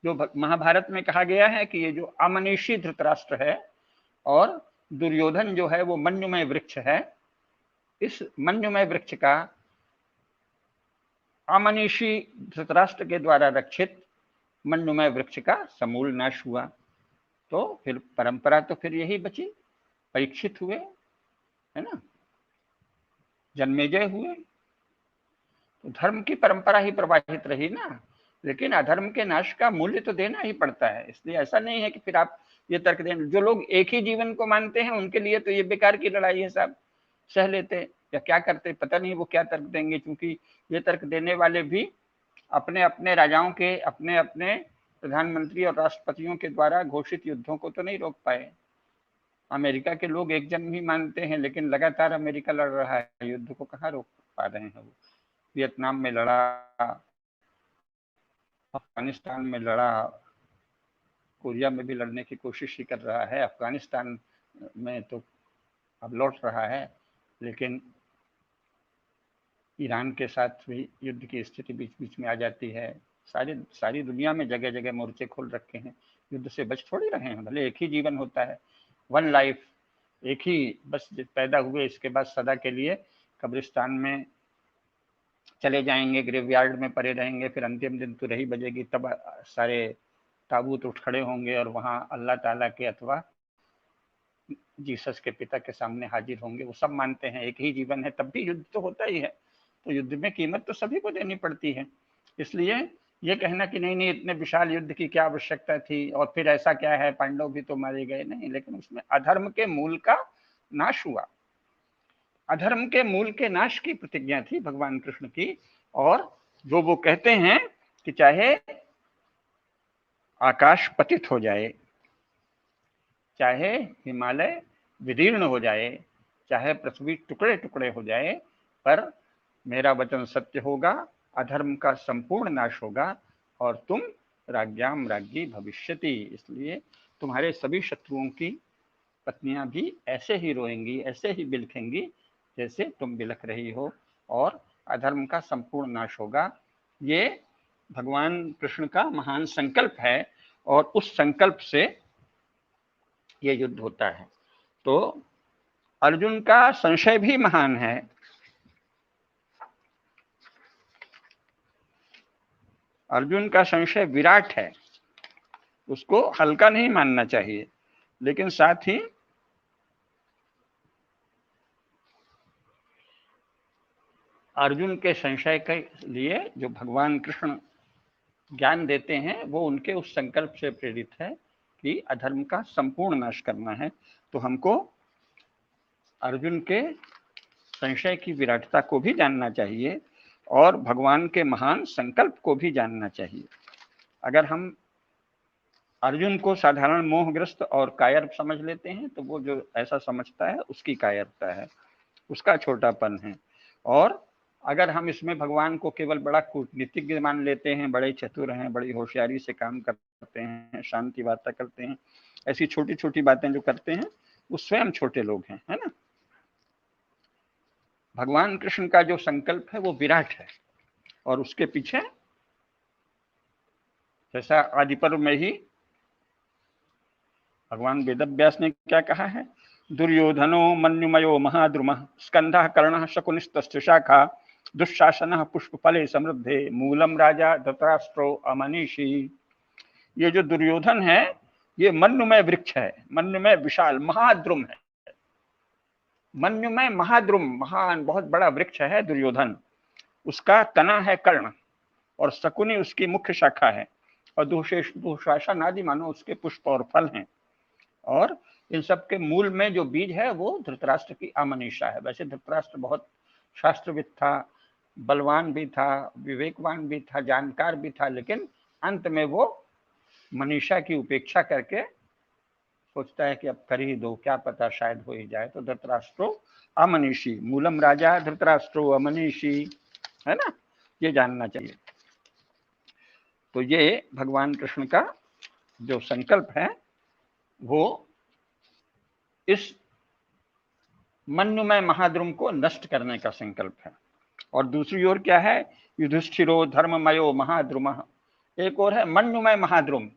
जो महाभारत में कहा गया है कि ये जो अमनीषी धृतराष्ट्र है और दुर्योधन जो है वो मन्युमय वृक्ष है, इस मन्युमय वृक्ष का अमनीषी धृतराष्ट्र के द्वारा रक्षित मन्युमय वृक्ष का समूल नाश हुआ। तो फिर परंपरा तो फिर यही बची, परीक्षित हुए, है ना, जन्मेजय हुए, तो धर्म की परंपरा ही प्रवाहित रही ना। लेकिन अधर्म के नाश का मूल्य तो देना ही पड़ता है। इसलिए ऐसा नहीं है कि फिर आप ये तर्क दें, जो लोग एक ही जीवन को मानते हैं उनके लिए तो ये बेकार की लड़ाई है साहब, सह लेते या क्या करते पता नहीं वो क्या तर्क देंगे, क्योंकि ये तर्क देने वाले भी अपने अपने राजाओं के, अपने अपने प्रधानमंत्री और राष्ट्रपतियों के द्वारा घोषित युद्धों को तो नहीं रोक पाए। अमेरिका के लोग एक जन्म ही मानते हैं, लेकिन लगातार अमेरिका लड़ रहा है, युद्ध को कहाँ रोक पा रहे हैं वो। वियतनाम में लड़ा, अफगानिस्तान में लड़ा, कोरिया में भी लड़ने की कोशिश ही कर रहा है, अफगानिस्तान में तो अब लौट रहा है, लेकिन ईरान के साथ भी युद्ध की स्थिति बीच बीच में आ जाती है। सारी दुनिया में जगह जगह मोर्चे खोल रखे हैं, युद्ध से बच थोड़ी रहे हैं। भले एक ही जीवन होता है, वन लाइफ, एक ही बस पैदा हुए, इसके बाद सदा के लिए कब्रिस्तान में चले जाएंगे, ग्रेवयार्ड में पड़े रहेंगे, फिर अंतिम दिन तो रही बजेगी, तब सारे ताबूत उठ खड़े होंगे और वहां अल्लाह ताला के अथवा जीसस के पिता के सामने हाजिर होंगे। वो सब मानते हैं एक ही जीवन है, तब भी युद्ध तो होता ही है, तो युद्ध में कीमत तो सभी को देनी पड़ती है। इसलिए ये कहना कि नहीं नहीं इतने विशाल युद्ध की क्या आवश्यकता थी, और फिर ऐसा क्या है, पांडव भी तो मारे गए, नहीं, लेकिन उसमें अधर्म के मूल का नाश हुआ, अधर्म के मूल के नाश की प्रतिज्ञा थी भगवान कृष्ण की। और जो वो कहते हैं कि चाहे आकाश पतित हो जाए, चाहे हिमालय विदीर्ण हो जाए, चाहे पृथ्वी टुकड़े टुकड़े हो जाए, पर मेरा वचन सत्य होगा, अधर्म का संपूर्ण नाश होगा और तुम राज्ञाम राज्ञी भविष्यति। इसलिए तुम्हारे सभी शत्रुओं की पत्नियां भी ऐसे ही रोएंगी, ऐसे ही बिलखेंगी जैसे तुम बिलख रही हो, और अधर्म का संपूर्ण नाश होगा। ये भगवान कृष्ण का महान संकल्प है, और उस संकल्प से ये युद्ध होता है। तो अर्जुन का संशय भी महान है, अर्जुन का संशय विराट है, उसको हल्का नहीं मानना चाहिए। लेकिन साथ ही अर्जुन के संशय के लिए जो भगवान कृष्ण ज्ञान देते हैं वो उनके उस संकल्प से प्रेरित है कि अधर्म का संपूर्ण नाश करना है। तो हमको अर्जुन के संशय की विराटता को भी जानना चाहिए और भगवान के महान संकल्प को भी जानना चाहिए। अगर हम अर्जुन को साधारण मोहग्रस्त और कायर समझ लेते हैं तो वो जो ऐसा समझता है उसकी कायरता है। उसका छोटापन है। और अगर हम इसमें भगवान को केवल बड़ा कूटनीतिज्ञ मान लेते हैं, बड़े चतुर हैं, बड़ी होशियारी से काम करते हैं, शांति वार्ता करते हैं, ऐसी छोटी छोटी बातें जो करते हैं वो स्वयं छोटे लोग हैं, है ना। भगवान कृष्ण का जो संकल्प है वो विराट है, और उसके पीछे जैसा आदि पर्व में ही भगवान वेदव्यास ने क्या कहा है, दुर्योधनो मन्युमयो महाद्रुमः स्कंदः कर्णः शकुनिस्तस्य शाखा दुःशासनः पुष्पफले समृद्धे मूलम राजा धृतराष्ट्रो अमनीषी। ये जो दुर्योधन है ये मन्युमय वृक्ष है, मन्युमय विशाल महाद्रुम है, मन्युमय महाद्रुम महान बहुत बड़ा वृक्ष है दुर्योधन। उसका तना है कर्ण और शकुनी उसकी मुख्य शाखा है, और दुशासन आदि मानो उसके पुष्प और फल हैं। और इन सब के मूल में जो बीज है वो धृतराष्ट्र की अमनीषा है। वैसे धृतराष्ट्र बहुत शास्त्रविद था, बलवान भी था, विवेकवान भी था, जानकार भी था, लेकिन अंत में वो मनीषा की उपेक्षा करके सोचता है कि अब कर ही दो, क्या पता शायद हो ही जाए। तो धृतराष्ट्रो अमनीषी, मूलम राजा धृतराष्ट्रो अमनीषी, है ना, ये जानना चाहिए। तो ये भगवान कृष्ण का जो संकल्प है वो इस मन्युमय महाद्रुम को नष्ट करने का संकल्प है। और दूसरी ओर क्या है, युधिष्ठिरो धर्ममयो महाद्रुमः, एक और है मन्युमय महाद्रुम।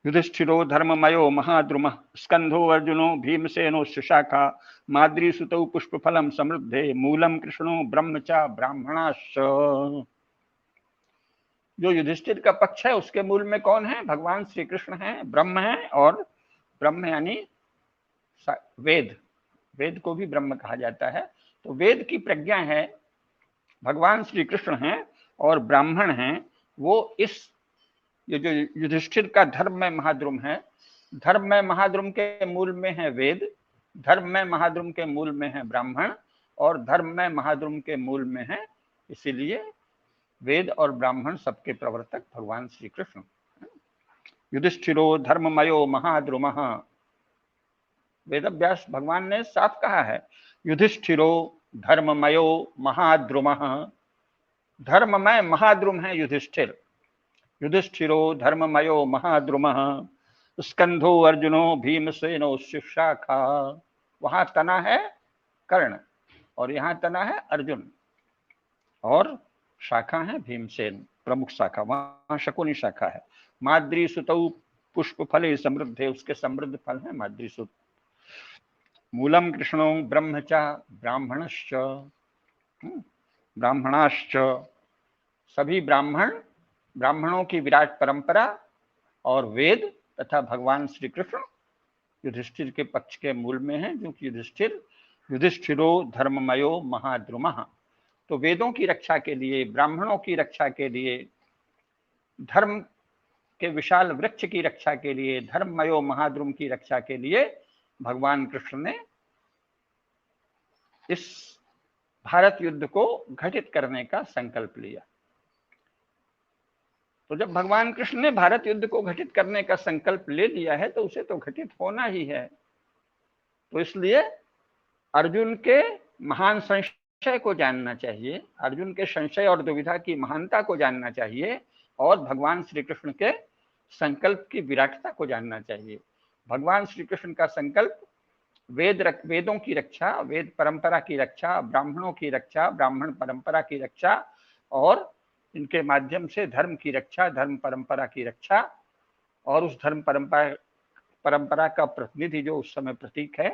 युधिष्ठिरो धर्ममयो महाद्रुमः स्कंधो अर्जुनो भीमसेनो शाखा माद्री सुतौ पुष्पफलम समृद्धे मूलम कृष्णो ब्रह्म च ब्राह्मणाश्च। जो युधिष्ठिर का पक्ष है उसके मूल में कौन है, भगवान श्री कृष्ण है, ब्रह्म है। और ब्रह्म यानी वेद, वेद को भी ब्रह्म कहा जाता है। तो वेद की प्रज्ञा है, भगवान श्री कृष्ण हैं और ब्राह्मण हैं। वो इस ये जो युधिष्ठिर का धर्म में महाद्रुम है, धर्म में महाद्रुम के मूल में है वेद, धर्म में महाद्रुम के मूल में है ब्राह्मण, और धर्म में महाद्रुम के मूल में है, इसीलिए वेद और ब्राह्मण सबके प्रवर्तक भगवान श्री कृष्ण। युधिष्ठिरो धर्ममयो महाद्रुमः, वेदव्यास भगवान ने साफ कहा है, युधिष्ठिरो धर्ममयो महाद्रुमः, धर्ममय महाद्रुम है युधिष्ठिर। युधिष्ठिरो धर्ममयो महाद्रुमः स्कंधो अर्जुनो भीमसेनो शाखा, वहां तना है कर्ण और यहाँ तना है अर्जुन, और शाखा है भीमसेन प्रमुख शाखा, वहां शकुनी शाखा है। माद्री सुतौ पुष्प फले समृद्धे, उसके समृद्ध फल है माद्री सुत। मूलम कृष्णो ब्रह्म च ब्राह्मणश्च, ब्राह्मणाश्च, सभी ब्राह्मणों की विराट परंपरा और वेद तथा भगवान श्री कृष्ण युधिष्ठिर के पक्ष के मूल में है। जो कि युधिष्ठिरो धर्ममयो महाद्रुमः, तो वेदों की रक्षा के लिए, ब्राह्मणों की रक्षा के लिए, धर्म के विशाल वृक्ष की रक्षा के लिए, धर्ममयो महाद्रुम की रक्षा के लिए भगवान कृष्ण ने इस भारत युद्ध को घटित करने का संकल्प लिया। तो जब भगवान कृष्ण ने भारत युद्ध को घटित करने का संकल्प ले लिया है तो उसे तो घटित होना ही है। तो इसलिए अर्जुन के महान संशय को जानना चाहिए, अर्जुन के संशय और दुविधा की महानता को जानना चाहिए, और भगवान श्री कृष्ण के संकल्प की विराटता को जानना चाहिए। भगवान श्री कृष्ण का संकल्प वेदों की रक्षा, वेद परंपरा की रक्षा, ब्राह्मणों की रक्षा, ब्राह्मण परंपरा की रक्षा, और इनके माध्यम से धर्म की रक्षा, धर्म परंपरा की रक्षा, और उस धर्म परंपरा का प्रतिनिधि जो उस समय प्रतीक है,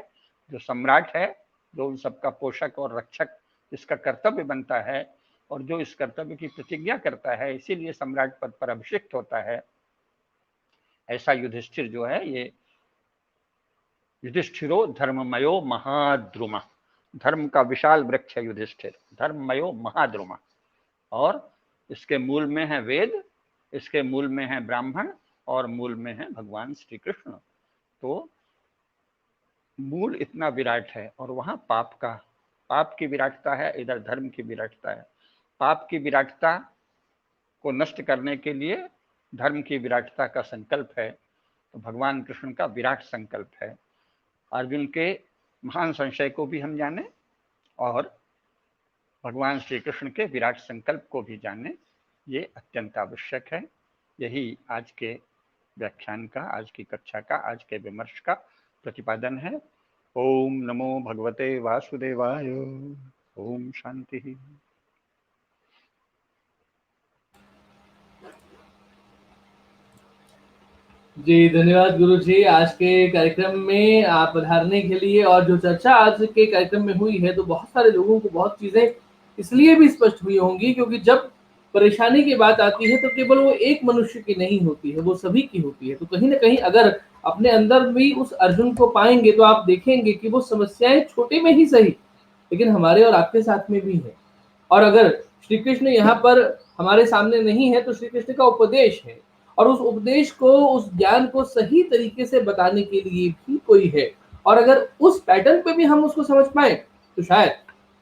जो सम्राट है, जो उन सबका पोषक और रक्षक इसका कर्तव्य बनता है, और जो इस कर्तव्य की प्रतिज्ञा करता है, इसीलिए सम्राट पद पर अभिषिक्त होता है, ऐसा युधिष्ठिर जो है, ये युधिष्ठिरो धर्ममयो महाद्रुम, धर्म का विशाल वृक्ष है युधिष्ठिर, धर्ममयो महाद्रुम। और इसके मूल में है वेद, इसके मूल में है ब्राह्मण, और मूल में है भगवान श्री कृष्ण। तो मूल इतना विराट है, और वहां पाप की विराटता है, इधर धर्म की विराटता है। पाप की विराटता को नष्ट करने के लिए धर्म की विराटता का संकल्प है, तो भगवान कृष्ण का विराट संकल्प है। अर्जुन के महान संशय को भी हम जाने और भगवान श्री कृष्ण के विराट संकल्प को भी जाने, ये अत्यंत आवश्यक है। यही आज के व्याख्यान का, आज की कक्षा का, आज के विमर्श का प्रतिपादन है। ओम नमो भगवते वासुदेवाय। ओम शांति। जी धन्यवाद गुरु जी, आज के कार्यक्रम में आप पधारने के लिए। और जो चर्चा आज के कार्यक्रम में हुई है तो बहुत सारे लोगों को बहुत चीजें इसलिए भी स्पष्ट हुई होंगी क्योंकि जब परेशानी की बात आती है तो केवल वो एक मनुष्य की नहीं होती है, वो सभी की होती है। तो कहीं ना कहीं अगर अपने अंदर भी उस अर्जुन को पाएंगे तो आप देखेंगे कि वो समस्याएं छोटे में ही सही लेकिन हमारे और आपके साथ में भी है। और अगर श्री कृष्ण यहाँ पर हमारे सामने नहीं है तो श्री कृष्ण का उपदेश है और उस उपदेश को, उस ज्ञान को सही तरीके से बताने के लिए भी कोई है। और अगर उस पैटर्न पे भी हम उसको समझ पाए तो शायद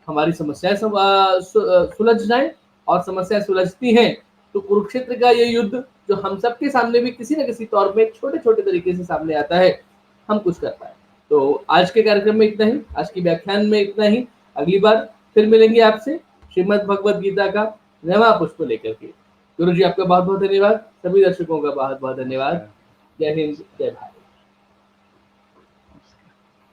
हमारी समस्याएं सुलझ जाए। और समस्याएं सुलझती हैं तो कुरुक्षेत्र का ये युद्ध जो हम सबके सामने भी किसी न किसी तौर पे छोटे छोटे तरीके से सामने आता है, हम कुछ कर पाए। तो आज के कार्यक्रम में इतना ही, आज की व्याख्यान में इतना ही। अगली बार फिर मिलेंगे आपसे श्रीमद् भगवद गीता का नवा पुष्प लेकर के। गुरु जी आपका बहुत बहुत धन्यवाद, सभी दर्शकों का बहुत बहुत धन्यवाद। जय हिंद, जय भारत।